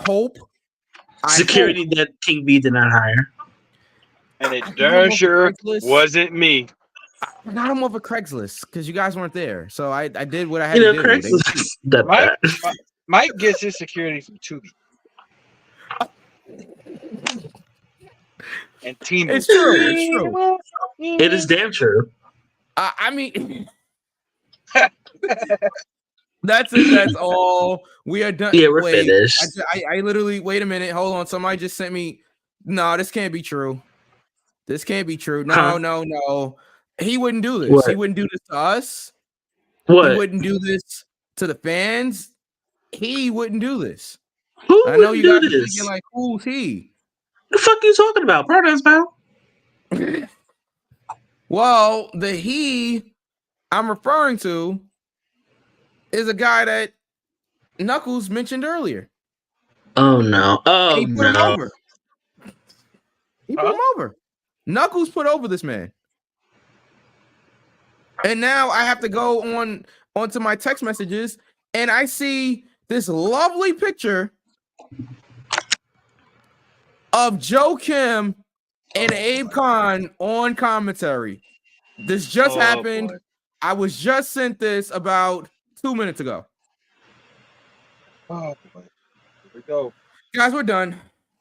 hope security that King V did not hire. And it darn sure wasn't me. I got him over Craigslist because you guys weren't there. So I did what I had to do. Craigslist. Mike gets his security from Tubi. And Team. It's true. It's true. It is damn true. I mean, that's it. That's all. We are done. Yeah, we're finished. I literally, wait a minute. Hold on. Somebody just sent me. No, this can't be true. This can't be true. No. He wouldn't do this. What? He wouldn't do this to us. What? He wouldn't do this to the fans. He wouldn't do this. I know you guys are thinking like, who's he? The fuck are you talking about? Pronouns, pal. Well, the he I'm referring to is a guy that Knuckles mentioned earlier. Oh no! Oh He put him no! over. He put him over. Knuckles put over this man. And now I have to go onto my text messages, and I see this lovely picture of Joe Kim and Abe Khan on commentary. This just happened. Boy. I was just sent this about 2 minutes ago. Oh boy. Here we go. Guys, we're done.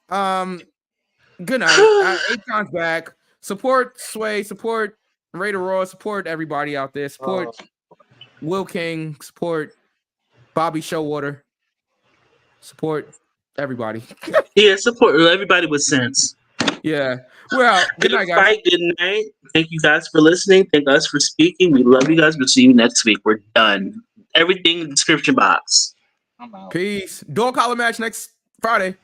Good night. Abe Khan's back. Support Sway, support Raider Raw, support everybody out there. Support Will King, support Bobby Showwater, support everybody. Yeah, support everybody with sense. Yeah. Well, good night, guys. Fight, good night. Thank you guys for listening. Thank us for speaking. We love you guys. We'll see you next week. We're done. Everything in the description box. I'm out. Peace. Dog collar match next Friday.